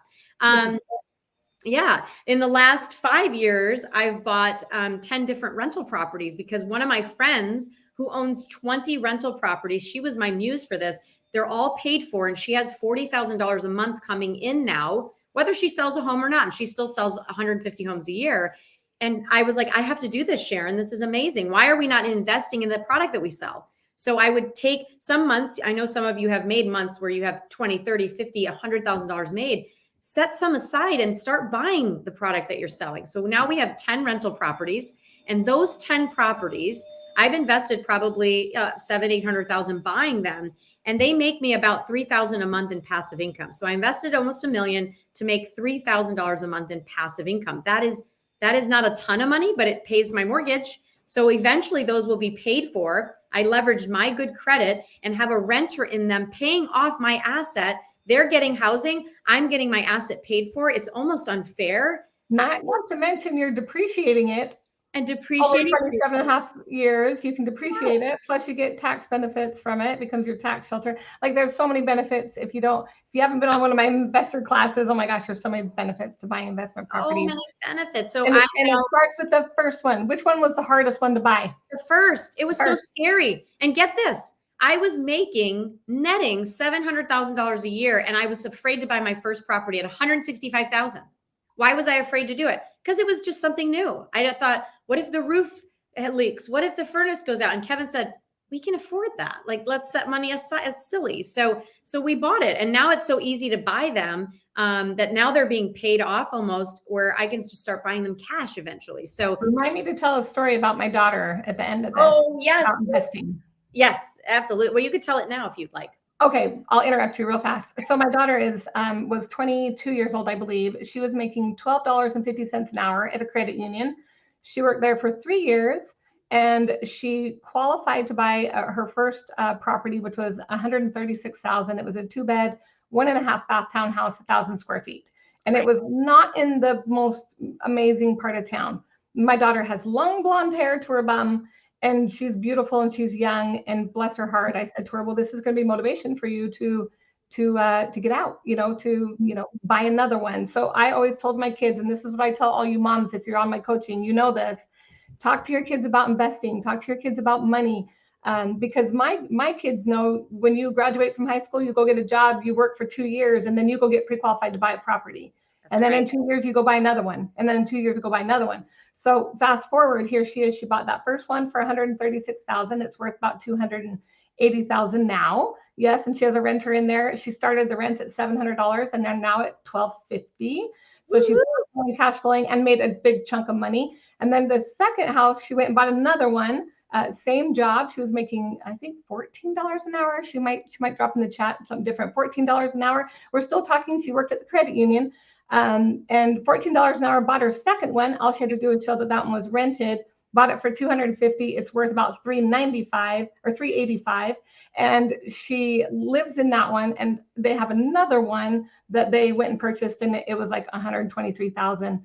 In the last 5 years, I've bought 10 different rental properties, because one of my friends who owns 20 rental properties, she was my muse for this. They're all paid for, and she has $40,000 a month coming in now, whether she sells a home or not. And she still sells 150 homes a year. And I was like, I have to do this, Sharon. This is amazing. Why are we not investing in the product that we sell? So I would take some months. I know some of you have made months where you have 20, 30, 50, $100,000 made. Set some aside and start buying the product that you're selling. So now we have 10 rental properties, and those 10 properties, I've invested probably $700,000-800,000 buying them, and they make me about $3,000 a month in passive income. So I invested almost $1 million to make $3,000 a month in passive income. That is not a ton of money, but it pays my mortgage. So eventually those will be paid for. I leveraged my good credit and have a renter in them paying off my asset. They're getting housing. I'm getting my asset paid for. It's almost unfair. Not to mention you're depreciating it. And depreciating 27.5 years, you can depreciate it. Plus you get tax benefits from it. It becomes your tax shelter. Like, there's so many benefits. If you haven't been on one of my investor classes, oh my gosh, there's so many benefits to buying investment properties. So many benefits. So and it starts with the first one. Which one was the hardest one to buy? The first. It was so scary. And get this, I was netting $700,000 a year, and I was afraid to buy my first property at $165,000. Why was I afraid to do it? Because it was just something new. I thought, what if the roof leaks? What if the furnace goes out? And Kevin said, we can afford that. Like, let's set money aside. It's silly. So we bought it. And now it's so easy to buy them. that now they're being paid off almost, where I can just start buying them cash eventually. So remind me to tell a story about my daughter at the end of this. oh yes, about investing. Yes, absolutely. Well, you could tell it now if you'd like. Okay, I'll interrupt you real fast. So my daughter was 22 years old, I believe. She was making $12.50 an hour at a credit union. She worked there for 3 years, and she qualified to buy her first property, which was 136,000. It was a 2-bed, 1.5 bath townhouse, 1,000 square feet, and it was not in the most amazing part of town. My daughter has long blonde hair to her bum, and she's beautiful and she's young, and bless her heart, I said to her, well, this is going to be motivation for you to get out, to buy another one. So I always told my kids, and this is what I tell all you moms, if you're on my coaching, you know this, talk to your kids about investing, talk to your kids about money. Because my kids know, when you graduate from high school, you go get a job, you work for 2 years, and then you go get pre-qualified to buy a property. And then in 2 years, you go buy another one. And then in 2 years, you go buy another one. So fast forward, here she is. She bought that first one for 136,000. It's worth about 280,000 now. Yes, and she has a renter in there. She started the rent at $700, and they're now at $1,250. So she's cash flowing and made a big chunk of money. And then the second house, she went and bought another one. Same job. She was making, I think, $14 an hour. She might drop in the chat something different. $14 an hour. We're still talking. She worked at the credit union. And $14 an hour, bought her second one. All she had to do was show that that one was rented, bought it for $250. It's worth about $395 or $385. And she lives in that one. And they have another one that they went and purchased, and it was like $123,000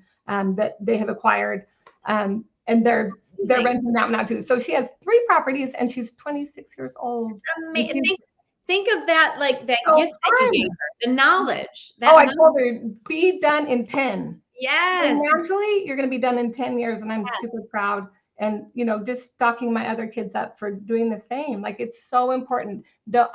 that they have acquired. And they're renting that one out too. So she has 3 properties, and she's 26 years old. Amazing. Think of that, like that gift that you gave her, the knowledge. I told her, be done in 10. Yes. And naturally, you're going to be done in 10 years. And I'm super proud. And, just stocking my other kids up for doing the same. Like, it's so important.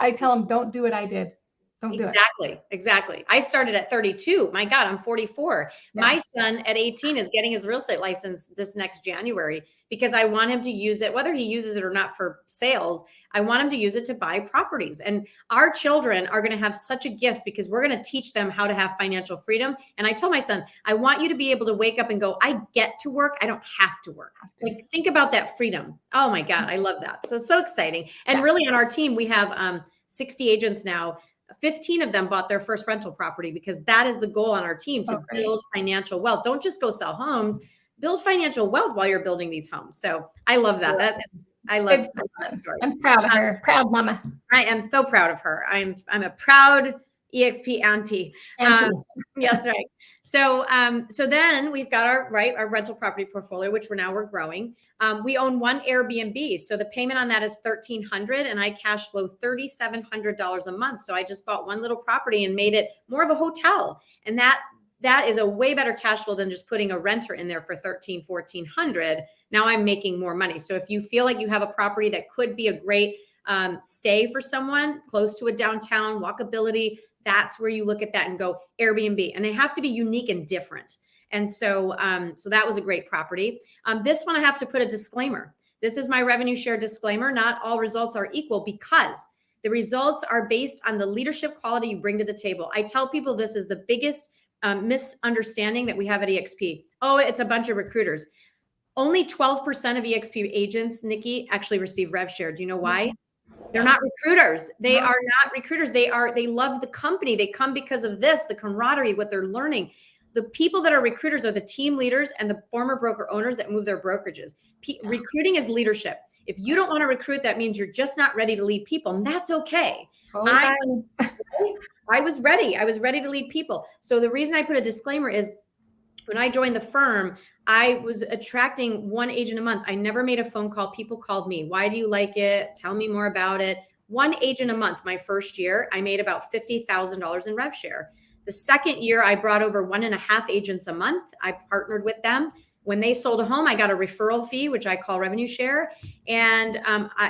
I tell them, don't do what I did. Don't do it. Exactly. I started at 32. My God, I'm 44. Yeah. My son at 18 is getting his real estate license this next January, because I want him to use it, whether he uses it or not for sales. I want him to use it to buy properties. And our children are going to have such a gift, because we're going to teach them how to have financial freedom. And I told my son, I want you to be able to wake up and go, I get to work. I don't have to work. Like, think about that freedom. Oh my God. I love that. So exciting. And really, on our team, we have 60 agents now. 15 of them bought their first rental property, because that is the goal on our team, to build financial wealth. Don't just go sell homes, build financial wealth while you're building these homes. So I love that. I love that story. I'm proud of her. Proud mama. I am so proud of her. I'm a proud EXP auntie. Yeah, that's right. So then we've got our rental property portfolio, which we're growing. We own 1 Airbnb. So the payment on that is $1,300, and I cash flow $3,700 a month. So I just bought 1 little property and made it more of a hotel. And that is a way better cash flow than just putting a renter in there for $1,300, $1,400. Now I'm making more money. So if you feel like you have a property that could be a great stay for someone close to a downtown, walkability, that's where you look at that and go Airbnb. And they have to be unique and different. And so that was a great property. This one, I have to put a disclaimer. This is my revenue share disclaimer. Not all results are equal, because the results are based on the leadership quality you bring to the table. I tell people this is the biggest misunderstanding that we have at EXP. Oh, it's a bunch of recruiters. Only 12% of EXP agents, Nikki, actually receive rev share. Do you know why? They're not recruiters. They are not recruiters. They love the company. They come because of this, the camaraderie, what they're learning. The people that are recruiters are the team leaders and the former broker owners that move their brokerages. Recruiting is leadership. If you don't want to recruit, that means you're just not ready to lead people. And that's okay. I was ready. I was ready to lead people. So the reason I put a disclaimer is, when I joined the firm, I was attracting 1 agent a month. I never made a phone call. People called me. Why do you like it? Tell me more about it. 1 agent a month. My first year, I made about $50,000 in rev share. The second year, I brought over 1.5 agents a month. I partnered with them. When they sold a home, I got a referral fee, which I call revenue share. And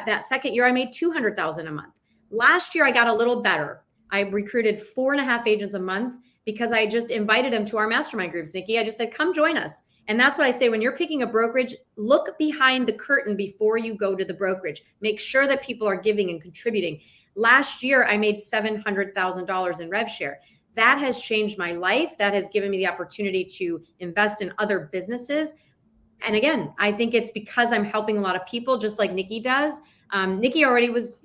that second year, I made $200,000 a month. Last year, I got a little better. I recruited 4.5 agents a month, because I just invited them to our mastermind groups, Nikki. I just said, come join us. And that's what I say, when you're picking a brokerage, look behind the curtain before you go to the brokerage. Make sure that people are giving and contributing. Last year, I made $700,000 in rev share. That has changed my life. That has given me the opportunity to invest in other businesses. And again, I think it's because I'm helping a lot of people, just like Nikki does. Nikki already was,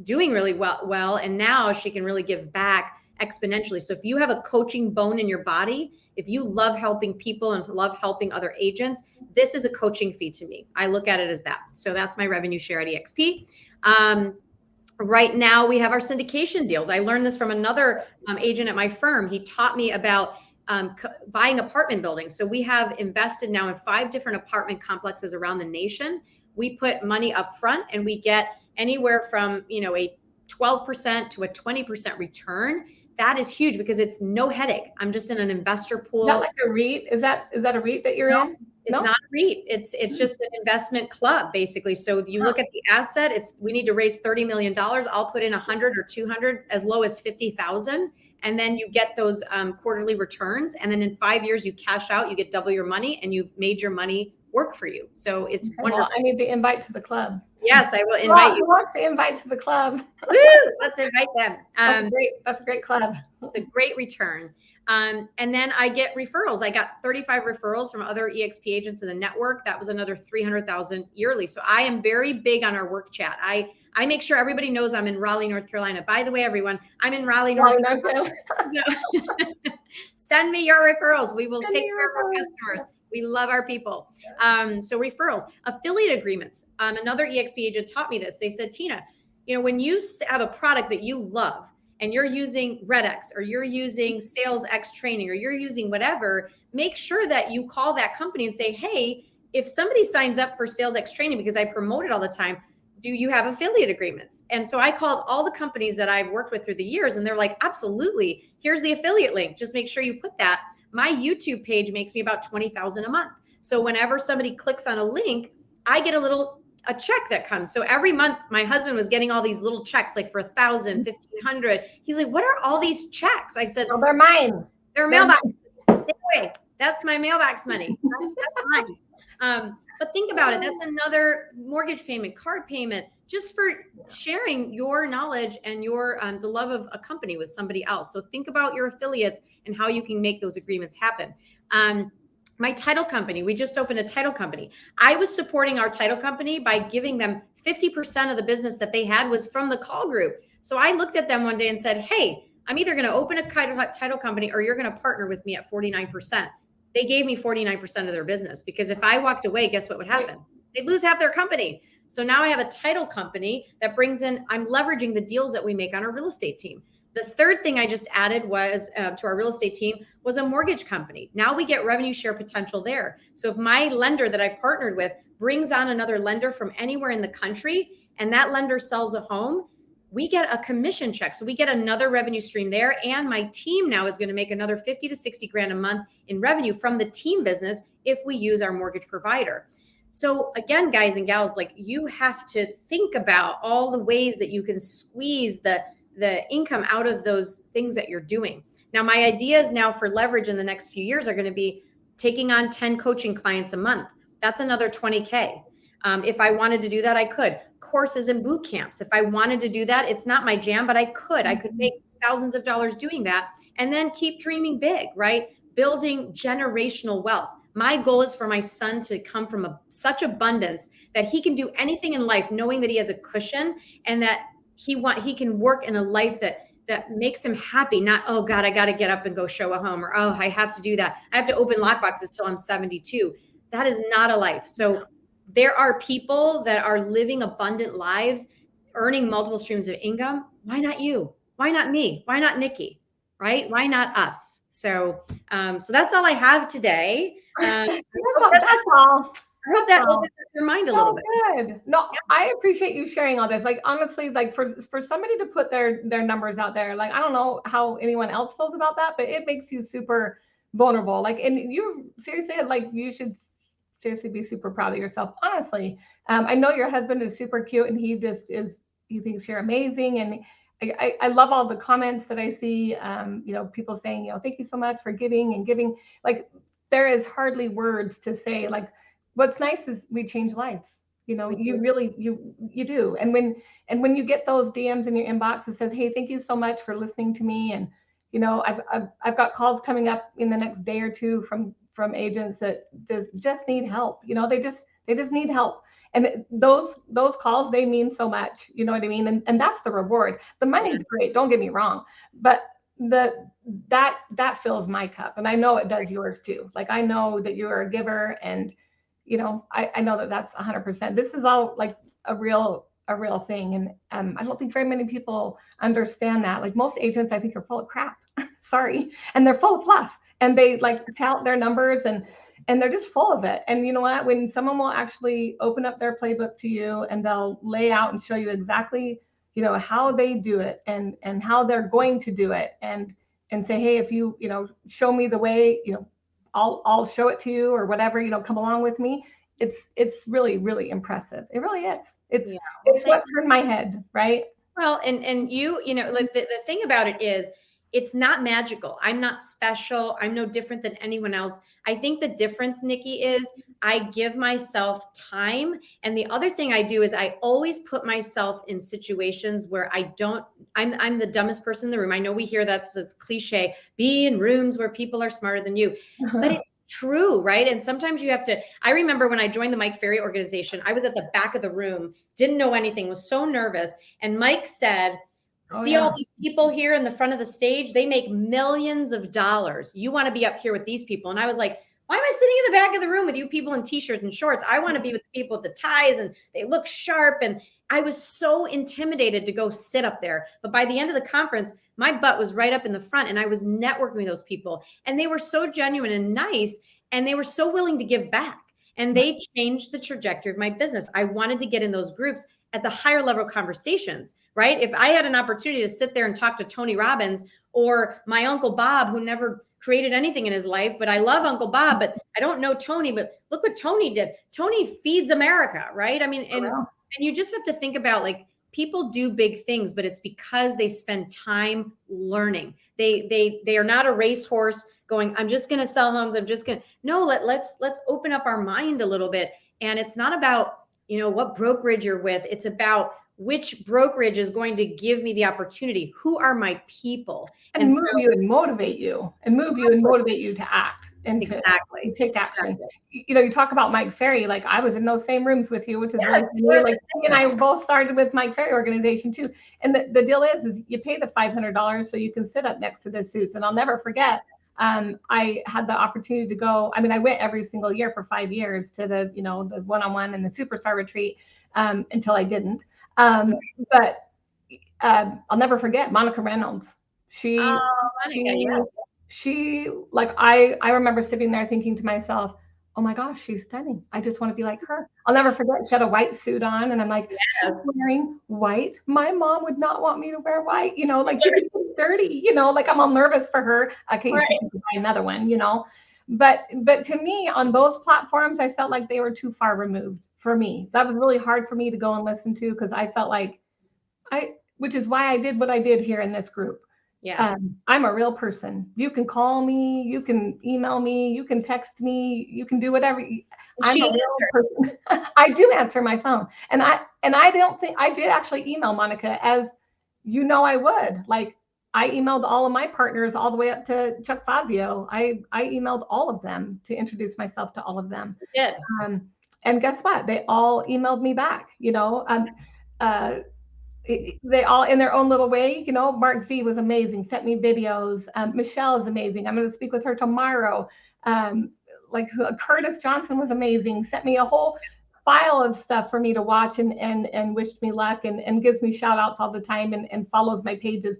doing really well, and now she can really give back exponentially. So if you have a coaching bone in your body, if you love helping people and love helping other agents, this is a coaching fee to me. I look at it as that. So that's my revenue share at EXP. Right now, we have our syndication deals. I learned this from another agent at my firm. He taught me about buying apartment buildings. So we have invested now in 5 different apartment complexes around the nation. We put money up front and we get anywhere from, a 12% to a 20% return. That is huge because it's no headache. I'm just in an investor pool. Is that like a REIT? Is that a REIT that you're in? It's not a REIT. It's just an investment club, basically. So you look at the asset, we need to raise $30 million. I'll put in 100 or 200, as low as 50,000. And then you get those quarterly returns. And then in 5 years, you cash out, you get double your money, and you've made your money work for you. So it's wonderful. Well, I need to invite to the club. Yes, I will invite you. Who wants to invite to the club? Woo, let's invite them. That's a great club. It's a great return. And then I get referrals. I got 35 referrals from other EXP agents in the network. That was another 300,000 yearly. So I am very big on our work chat. I make sure everybody knows I'm in Raleigh, North Carolina. By the way, everyone, I'm in Raleigh, North Carolina. So send me your referrals. We will take care of our customers. We love our people. So referrals, affiliate agreements. Another EXP agent taught me this. They said, Tina, when you have a product that you love, and you're using RedX or you're using SalesX training or you're using whatever, make sure that you call that company and say, hey, if somebody signs up for SalesX training, because I promote it all the time, do you have affiliate agreements? And so I called all the companies that I've worked with through the years, and they're like, absolutely. Here's the affiliate link. Just make sure you put that. My YouTube page makes me about $20,000 a month. So whenever somebody clicks on a link, I get a check that comes. So every month, my husband was getting all these little checks, like for 1,000, 1,500. He's like, what are all these checks? I said, well, they're mine. They're mailbox. Stay away. That's my mailbox money. That's mine. But think about it. That's another mortgage payment, card payment, just for sharing your knowledge and your the love of a company with somebody else. So think about your affiliates and how you can make those agreements happen. My title company, we just opened a title company. I was supporting our title company by giving them 50% of the business that they had was from the Caul group. So I looked at them one day and said, hey, I'm either going to open a title company or you're going to partner with me at 49%. They gave me 49% of their business because if I walked away, guess what would happen? They'd lose half their company. So now I have a title company that brings in, I'm leveraging the deals that we make on our real estate team. The third thing I just added was to our real estate team was a mortgage company. Now we get revenue share potential there. So if my lender that I partnered with brings on another lender from anywhere in the country and that lender sells a home, we get a commission check. So we get another revenue stream there. And my team now is going to make another 50 to 60 grand a month in revenue from the team business if we use our mortgage provider. So again, guys and gals, like you have to think about all the ways that you can squeeze the income out of those things that you're doing. Now, my ideas now for leverage in the next few years are going to be taking on 10 coaching clients a month. That's another 20K. If I wanted to do that, I could. Courses and boot camps. If I wanted to do that, it's not my jam, but I could make thousands of dollars doing that and then keep dreaming big, right? Building generational wealth. My goal is for my son to come from such abundance that he can do anything in life, knowing that he has a cushion and that he can work in a life that makes him happy. Not, oh God, I got to get up and go show a home, or oh, I have to do that. I have to open lockboxes till I'm 72. That is not a life. So there are people that are living abundant lives, earning multiple streams of income. Why not you? Why not me? Why not Nikki? Right? Why not us? So that's all I have today. That's all. I hope that opens your mind a little bit. Good. No, yeah. I appreciate you sharing all this. Like honestly, like for somebody to put their numbers out there, like I don't know how anyone else feels about that, but it makes you super vulnerable. Like, and you seriously, like you should seriously be super proud of yourself. Honestly, I know your husband is super cute, and he thinks you're amazing, and I love all the comments that I see. People saying, thank you so much for giving and giving. Like there is hardly words to say. Like what's nice is we change lives. You really you do. And when you get those DMs in your inbox that says, hey, thank you so much for listening to me, and I've got calls coming up in the next day or two from agents that just need help. They just need help. And those calls, they mean so much. You know what I mean? And that's the reward. The money's great. Don't get me wrong, but that fills my cup, and I know it does yours too. Like, I know that you are a giver, and I know that that's 100%. This is all like a real thing, and I don't think very many people understand that. Like, most agents, I think, are full of crap. Sorry, and they're full of fluff, and they like tout their numbers, and they're just full of it. And you know what? When someone will actually open up their playbook to you, and they'll lay out and show you exactly how they do it, and how they're going to do it, and say, hey, if you show me the way, I'll show it to you, or whatever, come along with me. It's really, really impressive. It really is. It's what turned my head, right? Well, and like the thing about it is, it's not magical. I'm not special. I'm no different than anyone else. I think the difference, Nikki, is I give myself time. And the other thing I do is I always put myself in situations where I'm the dumbest person in the room. I know we hear that's cliche, be in rooms where people are smarter than you, but it's true, right? And sometimes you have to. I remember when I joined the Mike Ferry organization, I was at the back of the room, didn't know anything, was so nervous. And Mike said, see all these people here in the front of the stage, they make millions of dollars. You want to be up here with these people. And I was like, why am I sitting in the back of the room with you people in t-shirts and shorts? I want to be with the people with the ties, and they look sharp. And I was so intimidated to go sit up there. But by the end of the conference, my butt was right up in the front, and I was networking with those people. And they were so genuine and nice, and they were so willing to give back. And they changed the trajectory of my business. I wanted to get in those groups at the higher level conversations, right? If I had an opportunity to sit there and talk to Tony Robbins or my Uncle Bob, who never created anything in his life, but I love Uncle Bob, but I don't know Tony, but look what Tony did. Tony feeds America, right? I mean, and you just have to think about, like, people do big things, but it's because they spend time learning. They are not a racehorse going, I'm just going to sell homes. I'm just going to, no, let's open up our mind a little bit. And it's not about, what brokerage you're with. It's about which brokerage is going to give me the opportunity. Who are my people? And move you and motivate you, and move you and motivate you to act and to take action. Exactly. You talk about Mike Ferry. Like, I was in those same rooms with you, which is really like, he and I both started with Mike Ferry organization too. And the deal is you pay the $500 so you can sit up next to the suits. And I'll never forget, I had the opportunity to go. I mean, I went every single year for 5 years to the one-on-one and the superstar retreat, until I didn't. But I'll never forget Monica Reynolds. She like, I remember sitting there thinking to myself, oh my gosh, she's stunning. I just want to be like her. I'll never forget, she had a white suit on, and I'm like, she's wearing white. My mom would not want me to wear white, like, it's dirty, like, I'm all nervous for her. Okay, she can buy another one, But to me, on those platforms, I felt like they were too far removed for me. That was really hard for me to go and listen to, because I felt like which is why I did what I did here in this group. Yes. I'm a real person. You can call me, you can email me, you can text me, you can do whatever. I'm a real person. I do answer my phone. And I don't think I did actually email Monica, as I would. Like, I emailed all of my partners all the way up to Chuck Fazio. I emailed all of them to introduce myself to all of them. Yeah. And guess what? They all emailed me back, they all, in their own little way. Mark Z was amazing, sent me videos. Michelle is amazing. I'm going to speak with her tomorrow. Like, Curtis Johnson was amazing, sent me a whole file of stuff for me to watch, and wished me luck, and gives me shout outs all the time, and follows my pages.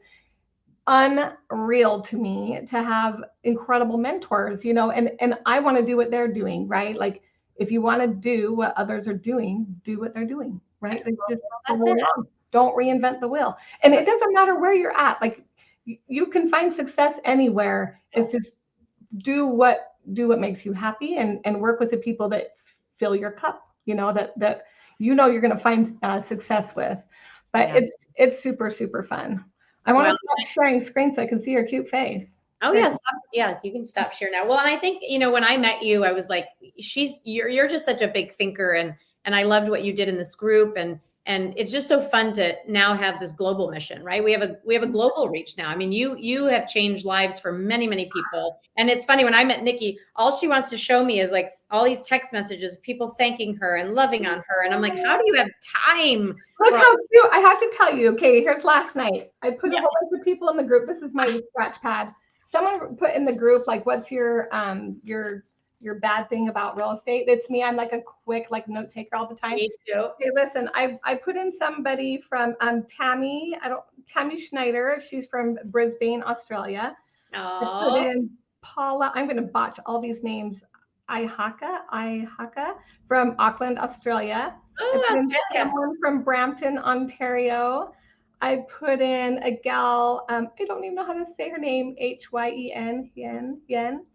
Unreal to me to have incredible mentors, and I want to do what they're doing, right? Like, if you want to do what others are doing, do what they're doing, right? Like, just don't reinvent the wheel. And it doesn't matter where you're at. Like, you can find success anywhere. It's just do what makes you happy, and work with the people that fill your cup, that you're going to find success with. But it's super, super fun. I want to stop sharing screen so I can see your cute face. Oh, yes. Yes, you can stop sharing now. Well, and I think, when I met you, I was like, you're just such a big thinker, and I loved what you did in this group. And and it's just so fun to now have this global mission, right? We have a global reach now. I mean, you have changed lives for many, many people. And it's funny, when I met Nikki, all she wants to show me is like all these text messages of people thanking her and loving on her. And I'm like, how do you have time? Look how cute. I have to tell you, okay, here's last night. I put a whole bunch of people in the group. This is my scratch pad. Someone put in the group, like, what's your bad thing about real estate? It's me. I'm like a quick like note taker all the time. Me too. Okay, listen, I put in somebody from Tammy. Tammy Schneider. She's from Brisbane, Australia. I put in Paula. I'm going to botch all these names. Ihaka from Auckland, Australia. Oh, I put in Australia. someone from Brampton, Ontario. I put in a gal. I don't even know how to say her name. Hyen,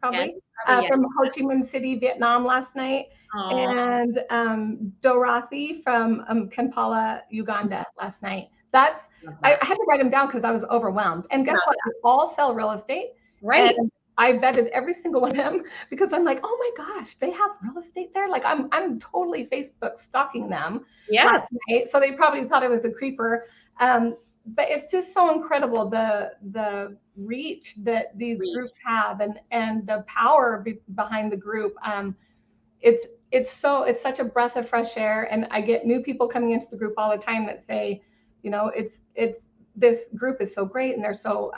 probably. From Ho Chi Minh City, Vietnam, last night. Aww. And Dorothy from Kampala, Uganda, last night. I had to write them down because I was overwhelmed. And guess what? They all sell real estate. Right. And I vetted every single one of them because I'm like, oh my gosh, they have real estate there. Like I'm totally Facebook stalking them. Yes. So they probably thought I was a creeper. But it's just so incredible the reach that these groups have and the power behind the group. It's such a breath of fresh air, and I get new people coming into the group all the time that say, it's this group is so great, and they're so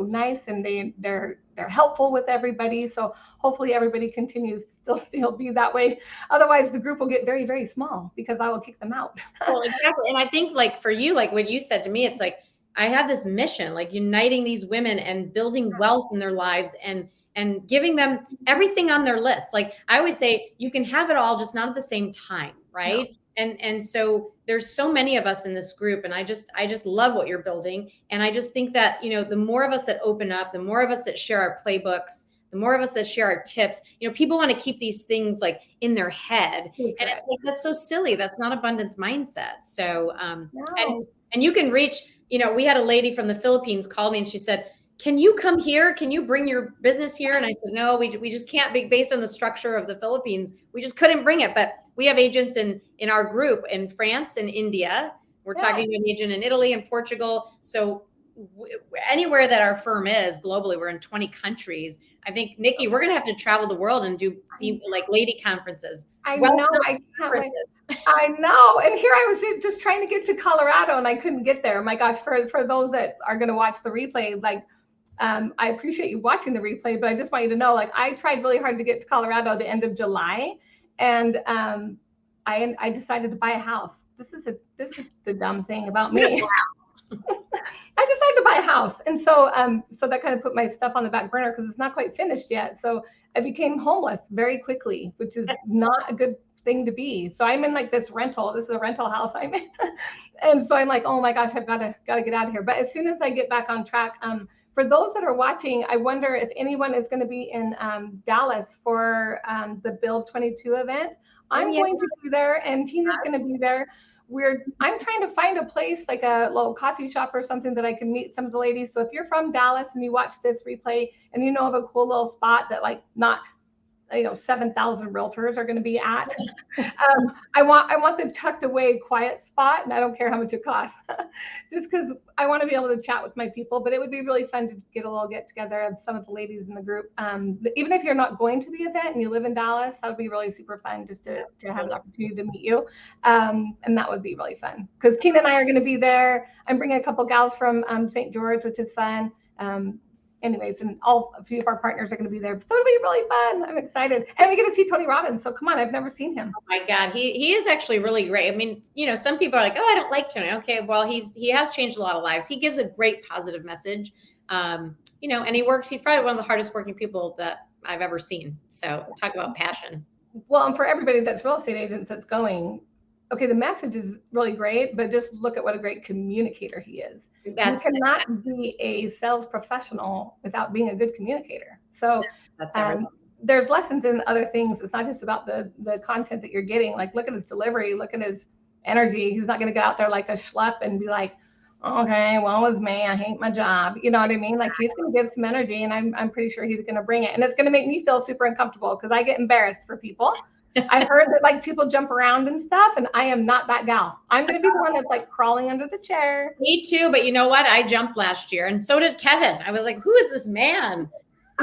nice, and they're helpful with everybody. So hopefully everybody continues to still be that way. Otherwise, the group will get very, very small because I will kick them out. Well, exactly. And I think like for you, like what you said to me, it's like I have this mission, like uniting these women and building wealth in their lives and giving them everything on their list. Like I always say, you can have it all, just not at the same time, right? No. And so there's so many of us in this group, and I just love what you're building. And I just think that, the more of us that open up, the more of us that share our playbooks, the more of us that share our tips, people want to keep these things like in their head. Okay. And it's like, that's so silly. That's not abundance mindset. So, no. and you can reach, we had a lady from the Philippines call me and she said, can you come here? Can you bring your business here? And I said, no, we just can't, be based on the structure of the Philippines. We just couldn't bring it. But we have agents in our group in France and India. We're talking to an agent in Italy and Portugal. So anywhere that our firm is globally, we're in 20 countries. I think, Nikki, we're going to have to travel the world and do like lady conferences. I know. I can't wait. I know. And here I was just trying to get to Colorado and I couldn't get there. My gosh, for those that are going to watch the replay, like, I appreciate you watching the replay, but I just want you to know, like, I tried really hard to get to Colorado at the end of July, and I decided to buy a house. This is the dumb thing about me. I decided to buy a house, and so that kind of put my stuff on the back burner because it's not quite finished yet. So I became homeless very quickly, which is not a good thing to be. So I'm in like this rental. This is a rental house I'm in, and so I'm like, oh my gosh, I've got to get out of here. But as soon as I get back on track, for those that are watching, I wonder if anyone is going to be in Dallas for the Build 22 event. I'm going to be there, and Tina's going to be there. I'm trying to find a place, like a little coffee shop or something, that I can meet some of the ladies. So if you're from Dallas and you watch this replay and you know of a cool little spot that like not 7,000 realtors are going to be at. I want the tucked away quiet spot, and I don't care how much it costs, just because I want to be able to chat with my people. But it would be really fun to get a little get together of some of the ladies in the group. Even if you're not going to the event and you live in Dallas, that would be really super fun just to have an opportunity to meet you. And that would be really fun because Tina and I are going to be there. I'm bringing a couple gals from St. George, which is fun. Anyways, and a few of our partners are going to be there. So it'll be really fun. I'm excited. And we get to see Tony Robbins. So come on, I've never seen him. Oh my God. He is actually really great. I mean, some people are like, oh, I don't like Tony. Okay, well, he has changed a lot of lives. He gives a great positive message. And he's probably one of the hardest working people that I've ever seen. So talk about passion. Well, and for everybody that's real estate agents that's going, okay, the message is really great, but just look at what a great communicator he is. You cannot be a sales professional without being a good communicator. So there's lessons in other things. It's not just about the content that you're getting. Like, look at his delivery, look at his energy. He's not going to get out there like a schlep and be like, okay, well, it's me. I hate my job. You know what I mean? Like, he's going to give some energy, and I'm pretty sure he's going to bring it. And it's going to make me feel super uncomfortable because I get embarrassed for people. I heard that like people jump around and stuff, and I am not that gal. I'm going to be the one that's like crawling under the chair. Me too, but you know what? I jumped last year, and so did Kevin. I was like, "Who is this man?"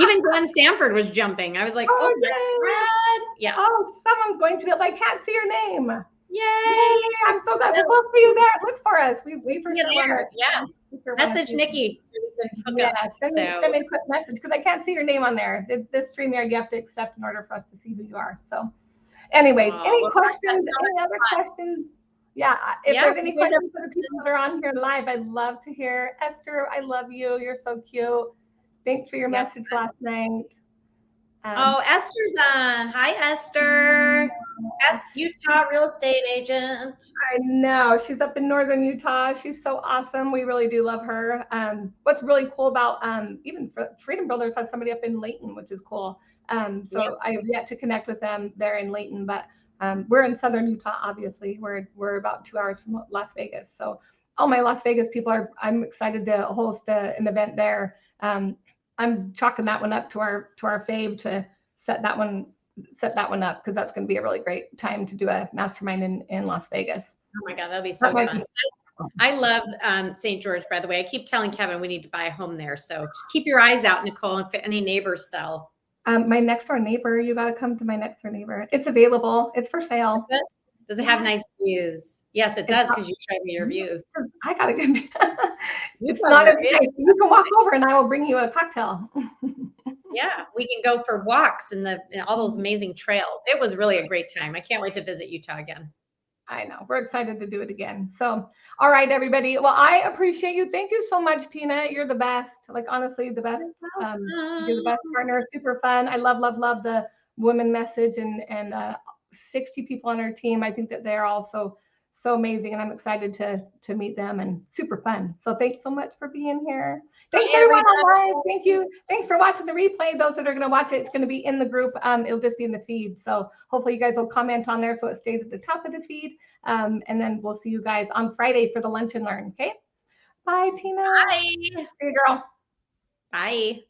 Even Glenn Sanford was jumping. I was like, "Oh Oh, my god!" Yeah. oh, someone's going to be. I can't see your name. Yay! Yay! I'm so glad we'll both see you there. Look for us. We for Get sure want there. Yeah. to. Message Nikki so we can hook up. Send me a quick message because I can't see your name on there. This StreamYard you have to accept in order for us to see who you are. So, anyways, any questions? Any other questions? Yeah, if there's any questions for the people that are on here live, I'd love to hear. Esther, I love you. You're so cute. Thanks for your message last night. Esther's on. Hi, Esther. Utah real estate agent. I know. She's up in northern Utah. She's so awesome. We really do love her. What's really cool about even Freedom Builders has somebody up in Layton, which is cool. So I have yet to connect with them there in Layton, but we're in southern Utah, obviously. We're about 2 hours from Las Vegas. So all my Las Vegas people I'm excited to host an event there. I'm chalking that one up to our fave to set that one up because that's going to be a really great time to do a mastermind in Las Vegas. Oh my God, that'll be so fun. I love St. George, by the way. I keep telling Kevin we need to buy a home there. So just keep your eyes out, Nicole, if any neighbors sell. My next door neighbor, you got to come to my next door neighbor. It's available. It's for sale. Does it have nice views? Yes, it does because you showed me your views. I got to get it's not as nice. You can walk over and I will bring you a cocktail. Yeah, we can go for walks in all those amazing trails. It was really a great time. I can't wait to visit Utah again. I know. We're excited to do it again. So, all right, everybody. Well, I appreciate you. Thank you so much, Tina. You're the best. Like, honestly, the best. You're the best partner. Super fun. I love the women message and 60 people on our team. I think that they're also so amazing, and I'm excited to meet them and super fun. So thanks so much for being here. Thanks everyone online. Thank you. Thanks for watching the replay. Those that are going to watch it, it's going to be in the group. It'll just be in the feed. So hopefully you guys will comment on there so it stays at the top of the feed. And then we'll see you guys on Friday for the Lunch and Learn. Okay. Bye, Tina. Bye. See you, girl. Bye.